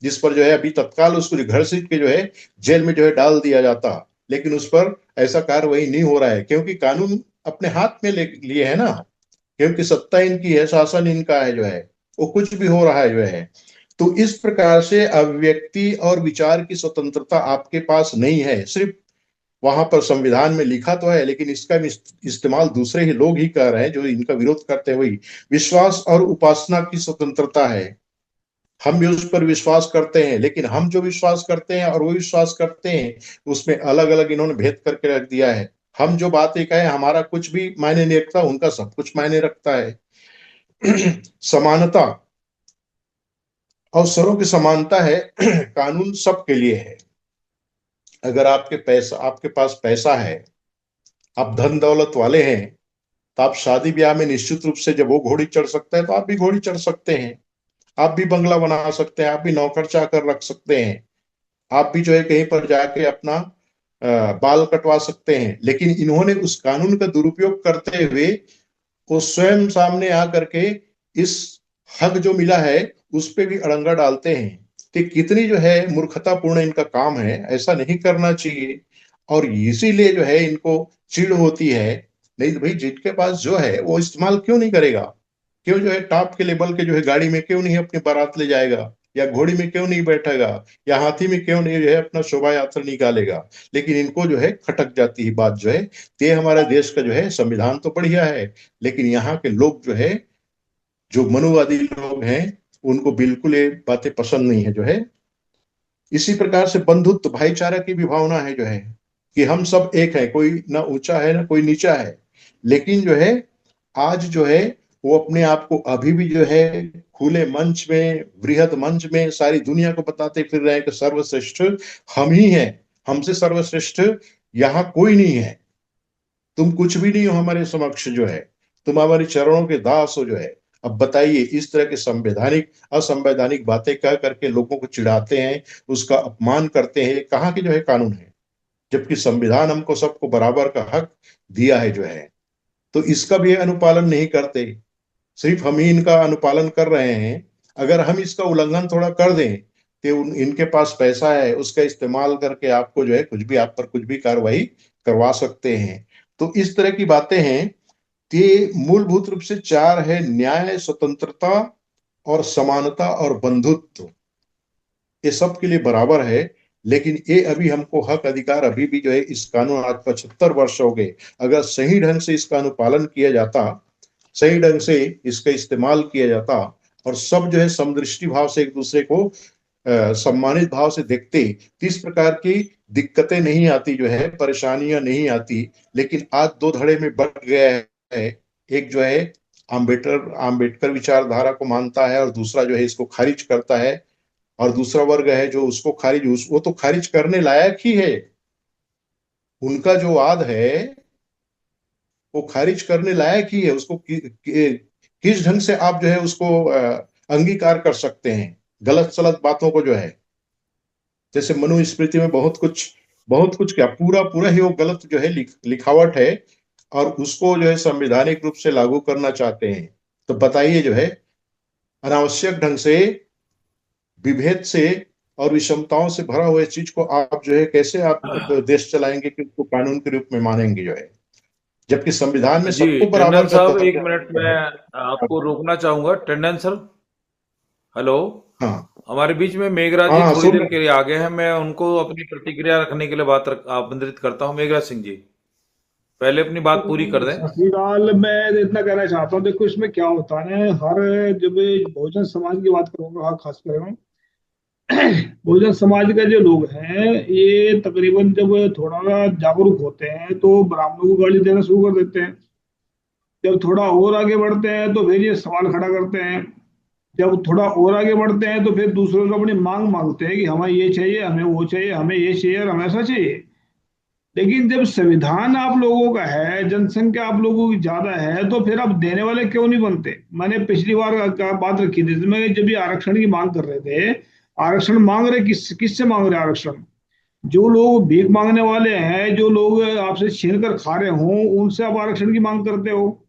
जिस पर जो है अभी तत्काल उसको जो घर सीट के जो है जेल में जो है डाल दिया जाता, लेकिन उस पर ऐसा कार्रवाई नहीं हो रहा है, क्योंकि कानून अपने हाथ में लिए है ना, क्योंकि सत्ता इनकी है, शासन इनका है जो है, वो कुछ भी हो रहा है जो है। तो इस प्रकार से अभिव्यक्ति और विचार की स्वतंत्रता आपके पास नहीं है, सिर्फ वहां पर संविधान में लिखा तो है, लेकिन इसका इस्तेमाल दूसरे ही लोग ही कर रहे हैं जो इनका विरोध करते हुए। विश्वास और उपासना की स्वतंत्रता है, हम भी उस पर विश्वास करते हैं, लेकिन हम जो विश्वास करते हैं और वो विश्वास करते हैं उसमें अलग अलग इन्होंने भेद करके रख दिया है। हम जो बातें कहें हमारा कुछ भी मायने नहीं रखता, उनका सब कुछ मायने रखता है। समानता, अवसरों की समानता है। कानून सबके लिए है। अगर आपके पास पैसा है, आप धन दौलत वाले हैं, तो आप शादी ब्याह में निश्चित रूप से जब वो घोड़ी चढ़ सकता है तो आप भी घोड़ी चढ़ सकते हैं, आप भी बंगला बना सकते हैं, आप भी नौकर चाकर रख सकते हैं, आप भी जो है कहीं पर जाके अपना बाल कटवा सकते हैं। लेकिन इन्होंने उस कानून का दुरुपयोग करते हुए वो स्वयं सामने आकर के इस हक जो मिला है उस पे भी अड़ंगा डालते हैं कि कितनी जो है मूर्खतापूर्ण इनका काम है, ऐसा नहीं करना चाहिए। और इसीलिए जो है इनको चिढ़ होती है। नहीं तो भाई जिनके पास जो है वो इस्तेमाल क्यों नहीं करेगा, क्यों जो है टॉप के लेवल के जो है गाड़ी में क्यों नहीं अपनी बारात ले जाएगा, या घोड़ी में क्यों नहीं बैठेगा, या हाथी में क्यों नहीं जो है अपना शोभा यात्रा निकालेगा। लेकिन इनको जो है खटक जाती है बात जो है। ये हमारे देश का जो है संविधान तो बढ़िया है, लेकिन यहाँ के लोग जो है, जो मनुवादी लोग हैं, उनको बिल्कुल ये बातें पसंद नहीं है जो है। इसी प्रकार से बंधुत्व भाईचारा की भी भावना है जो है कि हम सब एक है, कोई ना ऊंचा है ना कोई नीचा है। लेकिन जो है आज जो है वो अपने आप को अभी भी जो है खुले मंच में, वृहद मंच में सारी दुनिया को बताते फिर रहे हैं कि सर्वश्रेष्ठ हम ही हैं, हमसे सर्वश्रेष्ठ यहाँ कोई नहीं है, तुम कुछ भी नहीं हो हमारे समक्ष जो है, तुम हमारे चरणों के दास हो जो है। अब बताइए, इस तरह के संवैधानिक असंवैधानिक बातें कह करके लोगों को चिढ़ाते हैं, उसका अपमान करते हैं, कहाँ की जो है कानून है, जबकि संविधान हमको सबको बराबर का हक दिया है जो है। तो इसका भी अनुपालन नहीं करते, सिर्फ हम ही इनका अनुपालन कर रहे हैं। अगर हम इसका उल्लंघन थोड़ा कर दें तो इनके पास पैसा है, उसका इस्तेमाल करके आपको जो है कुछ भी, आप पर कुछ भी कार्रवाई करवा सकते हैं। तो इस तरह की बातें हैं। ये मूलभूत रूप से चार है: न्याय, स्वतंत्रता और समानता और बंधुत्व। ये सब के लिए बराबर है। लेकिन ये अभी हमको हक अधिकार अभी भी जो है, इस कानून आज 75 वर्ष हो गए, अगर सही ढंग से इसका अनुपालन किया जाता, सही ढंग से इसका इस्तेमाल किया जाता, और सब जो है समदृष्टि भाव से एक दूसरे को सम्मानित भाव से देखते, तो इस प्रकार की दिक्कतें नहीं आती जो है, परेशानियां नहीं आती। लेकिन आज दो धड़े में बट गया है। एक जो है आम्बेडकर विचारधारा को मानता है और दूसरा जो है इसको खारिज करता है, और दूसरा वर्ग है जो उसको वो तो खारिज करने लायक ही है। उनका जो वाद है वो खारिज करने लायक ही है। उसको किस ढंग से आप जो है उसको अंगीकार कर सकते हैं गलत सलत बातों को जो है। जैसे मनुस्मृति में बहुत कुछ क्या पूरा पूरा ही वो गलत जो है लिखावट है, और उसको जो है संवैधानिक रूप से लागू करना चाहते हैं। तो बताइए जो है अनावश्यक ढंग से, विभेद से और विषमताओं से भरा हुआ चीज को आप जो है कैसे आप देश चलाएंगे कि उसको कानून के रूप में मानेंगे जो है, जबकि संविधान में जी सबको टंडन बराबर का साहब, दर्जा एक मिनट में आपको रोकना चाहूंगा। Tandon sir, hello. हाँ हमारे बीच में मेघराज जी हाँ थोड़ी सुन देर के लिए आ गए हैं, मैं उनको अपनी प्रतिक्रिया रखने के लिए आमंत्रित करता हूं। मेघराज सिंह जी, पहले अपनी बात पूरी कर दें। सत श्रीकाल। मैं इतना कहना चाहता हूँ, देखो इसमें क्या होता है ना, हर जब बहुजन समाज की बात करूंगा, हाँ खास कर बहुजन समाज के जो लोग हैं ये तकरीबन जब थोड़ा जागरूक होते हैं तो ब्राह्मणों को गाली देना शुरू कर देते हैं। जब थोड़ा और आगे बढ़ते हैं तो फिर ये सवाल खड़ा करते हैं। जब थोड़ा और आगे बढ़ते हैं तो फिर दूसरों से अपनी मांग मांगते हैं कि हमें ये चाहिए, हमें वो चाहिए, हमें ये चाहिए और हमें ऐसा चाहिए। लेकिन जब संविधान आप लोगों का है, जनसंख्या आप लोगों की ज्यादा है, तो फिर आप देने वाले क्यों नहीं बनते? मैंने पिछली बार का बात रखी थी, इसमें जब ये आरक्षण की मांग कर रहे थे आरक्षण मांग रहे किससे मांग रहे आरक्षण? जो लोग भीख मांगने वाले हैं, जो लोग आपसे छीन कर खा रहे हों, उनसे आप आरक्षण की मांग करते हो।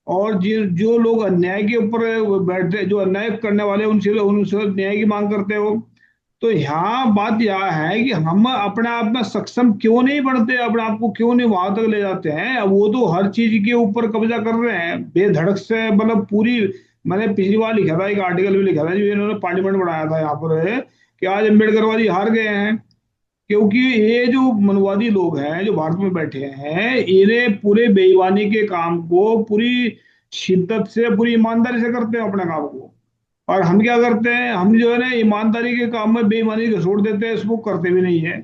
और जो लोग अन्याय के ऊपर बैठते, जो अन्याय करने वाले उनसे उनसे न्याय की मांग करते हो। तो यहाँ बात यह है कि हम अपने आप में सक्षम क्यों नहीं बनते, अपने आप को क्यों नहीं वहां तक ले जाते हैं? अब वो तो हर चीज के ऊपर कब्जा कर रहे हैं बेधड़क से, मतलब पूरी। मैंने पिछली बार लिखा था, एक आर्टिकल भी लिखा था, जो इन्होंने पार्लियामेंट बनाया था यहाँ पर, कि आज अम्बेडकरवादी हार गए हैं। क्योंकि ये जो मनवादी लोग हैं जो भारत में बैठे हैं, इन्हें पूरे बेईमानी के काम को पूरी शिद्दत से, पूरी ईमानदारी से करते हैं अपने काम को। और हम क्या करते हैं, हम जो है ना ईमानदारी के काम में बेईमानी को छोड़ देते हैं, इसको करते भी नहीं है।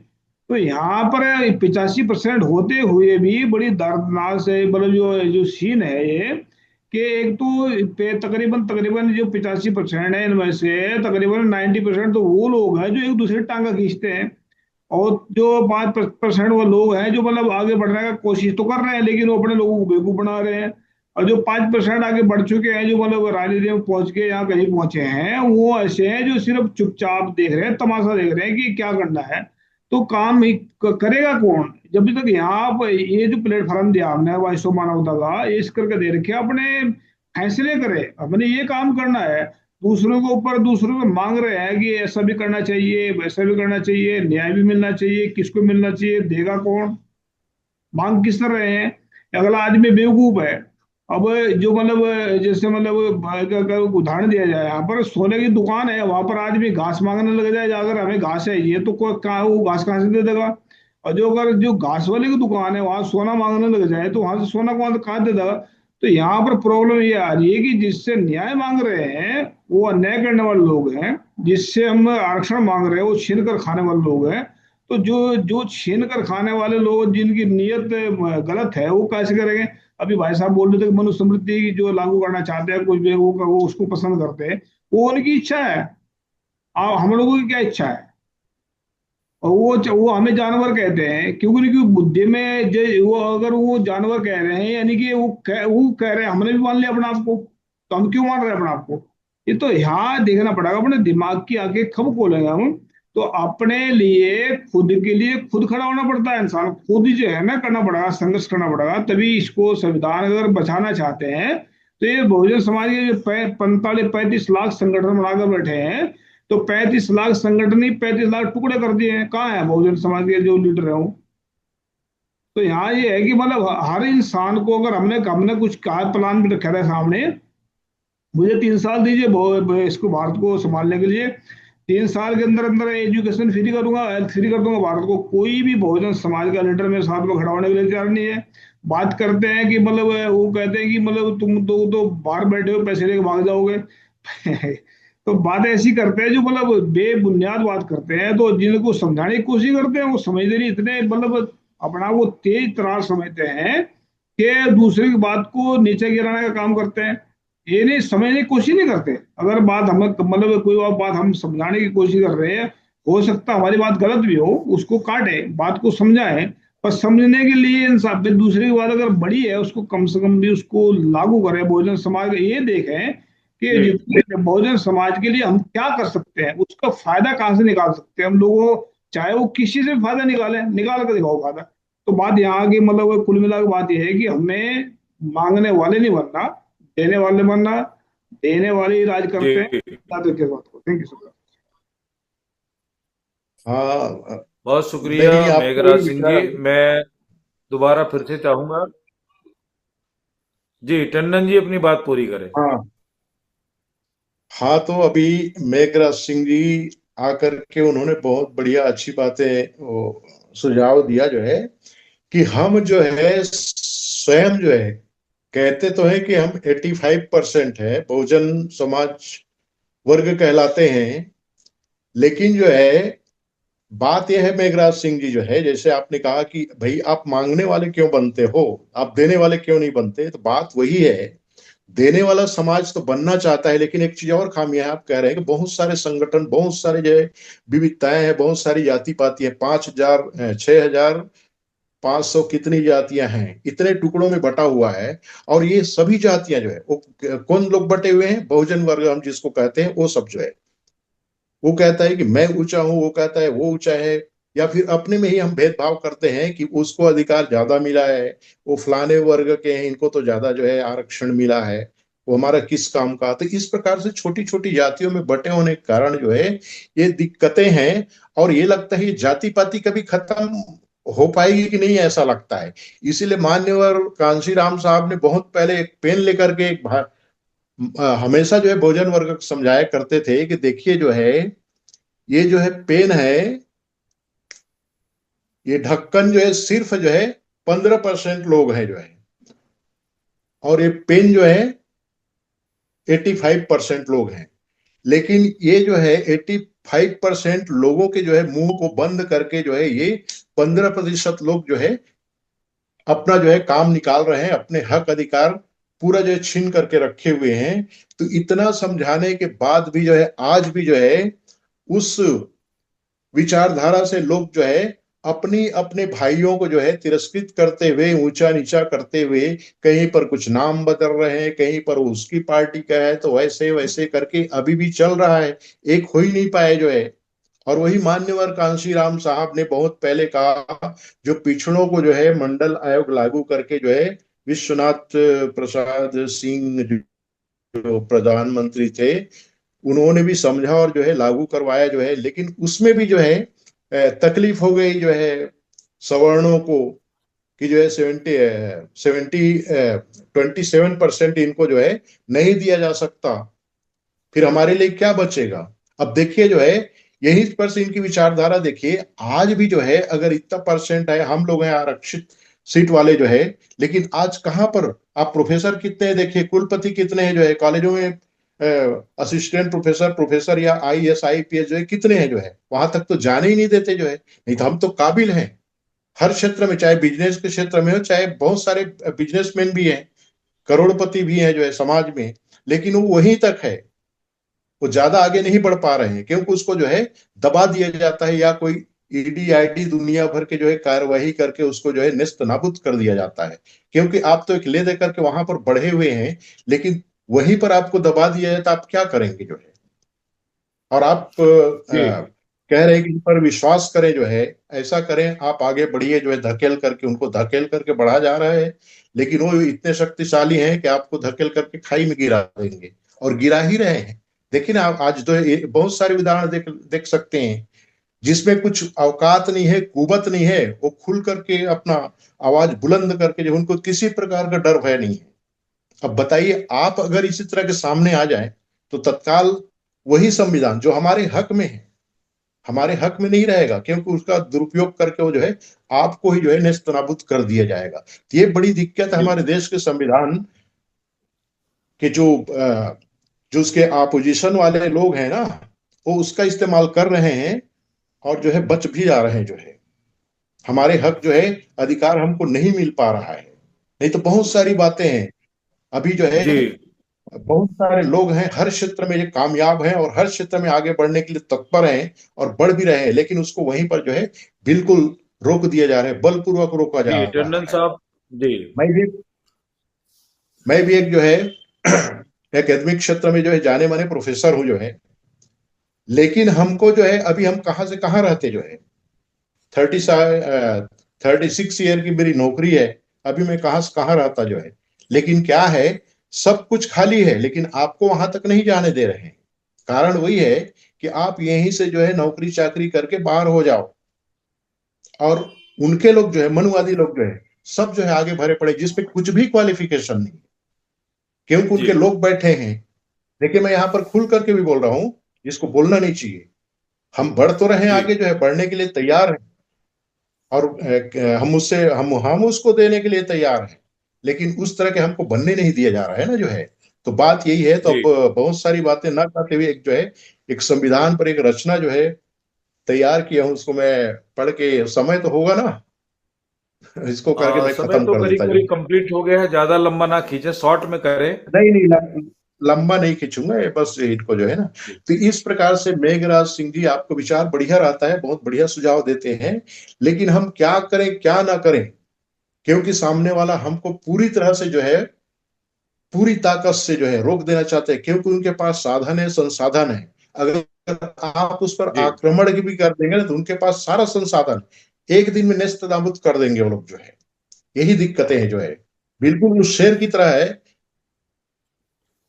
तो यहाँ पर 85% होते हुए भी बड़ी दर्दनाक से, मतलब जो जो सीन है ये, कि एक तो तकरीबन तकरीबन जो 85% है, इनमें से तकरीबन 90% तो वो लोग हैं जो एक दूसरे की टांगा खींचते हैं। और जो 5% वो लोग हैं जो मतलब आगे बढ़ने का कोशिश तो कर रहे हैं, लेकिन वो अपने लोगों को बेवकूफ बना रहे हैं। और जो 5% आगे बढ़ चुके हैं, जो मतलब राजनीति में पहुंच के यहाँ कहीं पहुंचे हैं, वो ऐसे हैं जो सिर्फ चुपचाप देख रहे हैं, तमाशा देख रहे हैं कि क्या करना है। तो काम ही करेगा कौन जब तक यहाँ ये जो प्लेटफॉर्म दिया हमने वाइस ऑफ मानवता का, ये इस करके दे रखे अपने फैसले करे, अपने ये काम करना है। दूसरों के ऊपर दूसरों को मांग रहे हैं कि ऐसा भी करना चाहिए, वैसा भी करना चाहिए, न्याय भी मिलना चाहिए, किसको मिलना चाहिए, देगा कौन? मांग किस तरह है? अगला आदमी बेवकूफ है। अब जो मतलब जैसे मतलब अगर उदाहरण दिया जाए, यहाँ पर सोने की दुकान है, वहां पर आदमी घास मांगने लग जाए, अगर हमें घास चाहिए तो कोई कहाँ, वो घास कहाँ से दे देगा? और जो अगर जो घास वाले की दुकान है वहां सोना मांगने लग जाए, तो वहां से सोना कौन कहाँ दे देगा? तो यहाँ पर प्रॉब्लम ये आ रही है कि जिससे न्याय मांग रहे हैं वो अन्याय करने वाले लोग हैं, जिससे हम आरक्षण मांग रहे हैं वो छीन कर खाने वाले लोग हैं। तो जो जो छीन कर खाने वाले लोग, जिनकी नीयत गलत है, वो कैसे करेंगे? अभी भाई साहब बोल रहे थे कि मनुस्मृति जो लागू करना चाहते हैं कुछ भी, वो उसको पसंद करते हैं, वो उनकी इच्छा है। हम लोगों की क्या इच्छा है? और वो हमें जानवर कहते हैं, क्योंकि उनकी बुद्धि में वो अगर वो जानवर कह रहे हैं, यानी कि वो कह रहे हैं, हमने भी मान लिया अपने आप को, तो हम क्यों मान रहे हैं अपने आप को? ये तो यहाँ देखना पड़ेगा, अपने दिमाग की आंखें कब खोलेंगे हम? तो अपने लिए, खुद के लिए खुद खड़ा होना पड़ता है, इंसान खुद जो है ना करना पड़ेगा, संघर्ष करना पड़ेगा, तभी इसको संविधान अगर बचाना चाहते हैं। तो ये बहुजन समाज के जो 45-35 लाख संगठन बनाकर बैठे हैं, तो 35 लाख संगठन ही 35 लाख टुकड़े कर दिए हैं, कहाँ है बहुजन समाज के जो लीडर है वो? तो यहाँ ये है कि मतलब हर इंसान को, अगर हमने हमने कुछ कहा, प्लान भी रखा है सामने, मुझे 3 साल दीजिए इसको, भारत को संभालने के लिए। 3 साल के अंदर अंदर एजुकेशन फ्री करूंगा, हेल्थ फ्री कर दूंगा भारत को। कोई भी बहुजन समाज का लीडर मेरे साथ में खड़ा होने के लिए तैयार नहीं है। बात करते हैं कि मतलब वो कहते हैं कि मतलब तुम तो बाहर बैठे हो, पैसे लेके भाग जाओगे। तो बात ऐसी करते हैं जो मतलब बेबुनियाद बात करते हैं, तो जिनको समझाने की कोशिश करते हैं वो समझते नहीं, इतने मतलब अपना वो तेज तरार समझते हैं कि दूसरे की बात को नीचे गिराने का काम करते हैं। ये नहीं समझने की कोशिश नहीं करते। अगर बात हम मतलब कोई और बात हम समझाने की कोशिश कर रहे हैं, हो सकता हमारी बात गलत भी हो, उसको काटे, बात को समझाएं। पर समझने के लिए इंसान दूसरे की बात अगर बड़ी है, उसको कम से कम भी उसको लागू करें। बहुजन समाज का ये देखें कि जी जितने बहुजन समाज के लिए हम क्या कर सकते हैं, उसका फायदा कहाँ से निकाल सकते हैं हम लोगों, चाहे वो किसी से भी फायदा निकाले, निकाल कर दिखाओ फायदा। तो बात यहाँ की मतलब कुल मिला बात यह है कि हमें मांगने वाले नहीं बनना, देने वाले बनना। देने वाले ही राज करते हैं। जी याद रखिए बात को। Thank you sir. हाँ, बहुत शुक्रिया मेरी आपको ये मेघराज सिंह विचार जी। है। मैं दोबारा फिर से चाहूंगा, जी टंडन जी अपनी बात पूरी करें। हाँ, हाँ, तो अभी मेघराज सिंह जी आकर के उन्होंने बहुत बढ़िया अच्छी बातें वो सुझाव दिया, जो है कि हम जो है स्वयं जो है कहते तो है कि हम 85% है, बहुजन समाज वर्ग कहलाते हैं। लेकिन जो है बात यह है मेघराज सिंह जी, जो है जैसे आपने कहा कि भाई आप मांगने वाले क्यों बनते हो, आप देने वाले क्यों नहीं बनते, तो बात वही है। देने वाला समाज तो बनना चाहता है, लेकिन एक चीज और खामियां है। आप कह रहे हैं कि बहुत सारे संगठन, बहुत सारे जो है विविधताएं हैं, बहुत सारी जाति पाति है, 5,000 6,500 कितनी जातियां हैं, इतने टुकड़ों में बटा हुआ है। और ये सभी जातियां जो है वो कौन लोग बटे हुए हैं, बहुजन वर्ग हम जिसको कहते हैं, वो सब जो है वो कहता है कि मैं ऊंचा हूं, वो कहता है वो ऊंचा है, या फिर अपने में ही हम भेदभाव करते हैं कि उसको अधिकार ज्यादा मिला है, वो फलाने वर्ग के हैं, इनको तो ज्यादा जो है आरक्षण मिला है, वो हमारा किस काम का। तो इस प्रकार से छोटी छोटी जातियों में बटे होने के कारण जो है ये दिक्कतें हैं। और ये लगता है ये जाति पाति कभी खत्म हो पाएगी कि नहीं, ऐसा लगता है। इसीलिए मान्यवर कांशीराम साहब ने बहुत पहले एक पेन लेकर के हमेशा जो है बहुजन वर्ग को समझाया करते थे कि देखिए जो है ये जो है पेन है, ये ढक्कन जो है सिर्फ जो है 15% लोग हैं जो है, और ये पेन जो है 85% लोग हैं। लेकिन ये जो है 85% लोगों के जो है मुंह को बंद करके जो है ये 15% लोग जो है अपना जो है काम निकाल रहे हैं, अपने हक अधिकार पूरा जो है छीन करके रखे हुए हैं। तो इतना समझाने के बाद भी जो है आज भी जो है उस विचारधारा से लोग जो है अपनी अपने भाइयों को जो है तिरस्कृत करते हुए, ऊंचा नीचा करते हुए, कहीं पर कुछ नाम बदल रहे हैं, कहीं पर उसकी पार्टी का है, तो वैसे वैसे करके अभी भी चल रहा है, एक हो ही नहीं पाए जो है। और वही मान्यवर कांशीराम साहब ने बहुत पहले कहा, जो पिछड़ों को जो है मंडल आयोग लागू करके जो है विश्वनाथ प्रसाद सिंह जो प्रधानमंत्री थे, उन्होंने भी समझा और जो है लागू करवाया जो है। लेकिन उसमें भी जो है तकलीफ हो गई जो है सवर्णों को, कि जो है 27% इनको जो है नहीं दिया जा सकता, फिर हमारे लिए क्या बचेगा। अब देखिए जो है यही पर से इनकी विचारधारा देखिए, आज भी जो है अगर इतना परसेंट है, हम लोग हैं आरक्षित सीट वाले जो है, लेकिन आज कहां पर आप प्रोफेसर कितने हैं देखिए, कुलपति कितने हैं जो है कॉलेजों में, असिस्टेंट प्रोफेसर, प्रोफेसर या IAS IPS जो है कितने हैं जो है, वहां तक तो जाने ही नहीं देते जो है। नहीं तो हम तो काबिल हैं हर क्षेत्र में, चाहे बिजनेस के क्षेत्र में हो, चाहे बहुत सारे बिजनेसमैन भी हैं, करोड़पति भी हैं जो है समाज में, लेकिन वो वहीं तक है, वो ज्यादा आगे नहीं बढ़ पा रहे हैं, क्योंकि उसको जो है दबा दिया जाता है, या कोई ED IIT दुनिया भर के जो है कार्यवाही करके उसको जो है नेस्त नाबूद कर दिया जाता है। क्योंकि आप तो एक ले दे करके वहां पर बढ़े हुए हैं, लेकिन वहीं पर आपको दबा दिया जाए तो आप क्या करेंगे जो है। और आप कह रहे हैं कि इन पर विश्वास करें जो है, ऐसा करें, आप आगे बढ़िए जो है, धकेल करके उनको धकेल करके बढ़ा जा रहा है, लेकिन वो इतने शक्तिशाली हैं कि आपको धकेल करके खाई में गिरा देंगे, और गिरा ही रहे हैं। देखिए ना आप आज तो बहुत सारे उदाहरण देख सकते हैं जिसमें कुछ औकात नहीं है, कुवत नहीं है, वो खुल करके अपना आवाज बुलंद करके जो, उनको किसी प्रकार का डर भय नहीं है। अब बताइए आप अगर इसी तरह के सामने आ जाए तो तत्काल वही संविधान जो हमारे हक में है, हमारे हक में नहीं रहेगा, क्योंकि उसका दुरुपयोग करके वो जो है आपको ही जो है नेस्तनाबूद कर दिया जाएगा। तो ये बड़ी दिक्कत है हमारे देश के संविधान के, जो उसके अपोजिशन वाले लोग हैं ना, वो उसका इस्तेमाल कर रहे हैं और जो है बच भी जा रहे हैं जो है। हमारे हक जो है अधिकार हमको नहीं मिल पा रहा है। नहीं तो बहुत सारी बातें हैं अभी जो है, जी बहुत सारे लोग हैं हर क्षेत्र में ये कामयाब हैं और हर क्षेत्र में आगे बढ़ने के लिए तत्पर हैं और बढ़ भी रहे हैं, लेकिन उसको वहीं पर जो है बिल्कुल रोक दिया जा रहा है, बलपूर्वक रोका जा जी रहा टंडन है। साहब। जी मैं भी एक जो है एकेडमिक क्षेत्र में जो है जाने माने प्रोफेसर हूं जो है, लेकिन हमको जो है अभी हम कहाँ से कहाँ रहते जो है, 36 ईयर की मेरी नौकरी है, अभी मैं कहाँ से कहाँ रहता जो है। लेकिन क्या है, सब कुछ खाली है, लेकिन आपको वहां तक नहीं जाने दे रहे हैं। कारण वही है कि आप यहीं से जो है नौकरी चाकरी करके बाहर हो जाओ, और उनके लोग जो है, मनुवादी लोग जो है, सब जो है आगे भरे पड़े जिसपे कुछ भी क्वालिफिकेशन नहीं, क्योंकि जी उनके लोग बैठे हैं। देखिए मैं यहाँ पर खुल करके भी बोल रहा हूँ, जिसको बोलना नहीं चाहिए, हम बढ़ तो रहे हैं जी आगे जो है, बढ़ने के लिए तैयार हैं, और हम उसको देने के लिए तैयार हैं, लेकिन उस तरह के हमको बनने नहीं दिया जा रहा है ना जो है। तो बात यही है। तो जी अब बहुत सारी बातें ना करते हुए एक जो है एक संविधान पर एक रचना जो है तैयार किया हूँ, उसको मैं पढ़ के, समय तो होगा ना, इसको करके मैं समय खत्म तो कर करीब देता करीब जाऊँ। कंप्लीट हो गया है, ज्यादा लंबा ना खींचे, शॉर्ट में करें। नहीं नहीं, लंबा नहीं खींचूंगा, ये बस इनको जो है ना। जी तो इस प्रकार से मेघराज सिंह जी, आपको विचार बढ़िया रहता है, बहुत बढ़िया सुझाव देते हैं, लेकिन हम क्या करें क्या ना करें, क्योंकि सामने वाला हमको पूरी तरह से जो है, पूरी ताकत से जो है रोक देना चाहते हैं, क्योंकि उनके पास साधन है, संसाधन है। अगर आप उस पर जी आक्रमण भी कर देंगे ना, तो उनके पास सारा संसाधन एक दिन में नेस्त नाबूद कर देंगे वो लोग जो है। यही दिक्कतें हैं जो है, बिल्कुल उस शेर की तरह है।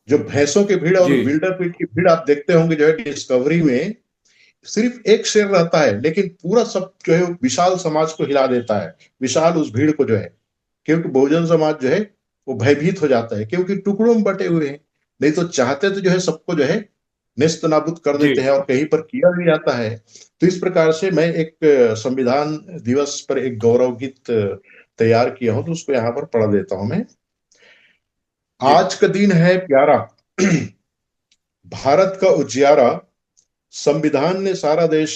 जो भैंसों की भीड़ और जी विल्डरपीट की भीड़ आप देखते होंगे जो है डिस्कवरी में, सिर्फ एक शेर रहता है लेकिन पूरा सब जो है विशाल समाज को हिला देता है, विशाल उस भीड़ को जो है। क्योंकि बहुजन समाज जो है वो भयभीत हो जाता है, क्योंकि टुकड़ों में बटे हुए हैं। नहीं तो चाहते तो जो है सबको जो है नेस्त नाबूद कर जी देते हैं, और कहीं पर किया भी जाता है। तो इस प्रकार से मैं एक संविधान दिवस पर एक गौरव गीत तैयार किया हूं, तो उसको यहाँ पर पढ़ देता हूं मैं। जी आज का दिन है प्यारा, भारत का उजियारा, संविधान ने सारा देश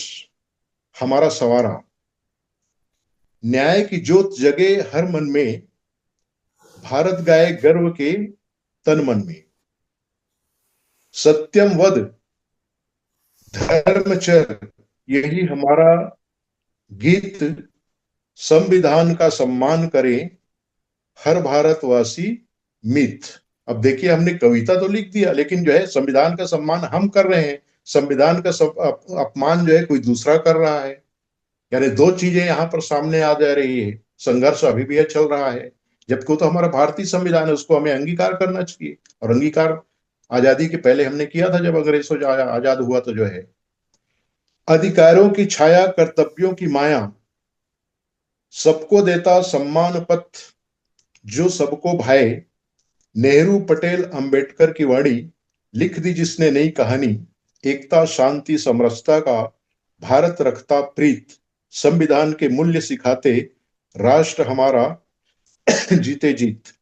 हमारा संवारा। न्याय की ज्योत जगे हर मन में, भारत गाए गर्व के तन मन में। सत्यम वद धर्म चर, यही हमारा गीत, संविधान का सम्मान करें हर भारतवासी मित। अब देखिए, हमने कविता तो लिख दिया लेकिन जो है संविधान का सम्मान हम कर रहे हैं, संविधान का अपमान जो है कोई दूसरा कर रहा है। यानी दो चीजें यहाँ पर सामने आ जा रही है। संघर्ष अभी भी चल रहा है, जबकि वो तो हमारा भारतीय संविधान है, उसको हमें अंगीकार करना चाहिए। और अंगीकार आजादी के पहले हमने किया था, जब अंग्रेजों से आजाद हुआ तो जो है। अधिकारों की छाया कर्तव्यों की माया, सबको देता सम्मान पथ जो सबको भाए। नेहरू पटेल अंबेडकर की वाणी, लिख दी जिसने नई कहानी। एकता शांति समरसता का भारत रखता प्रीत, संविधान के मूल्य सिखाते राष्ट्र हमारा जीते जीत।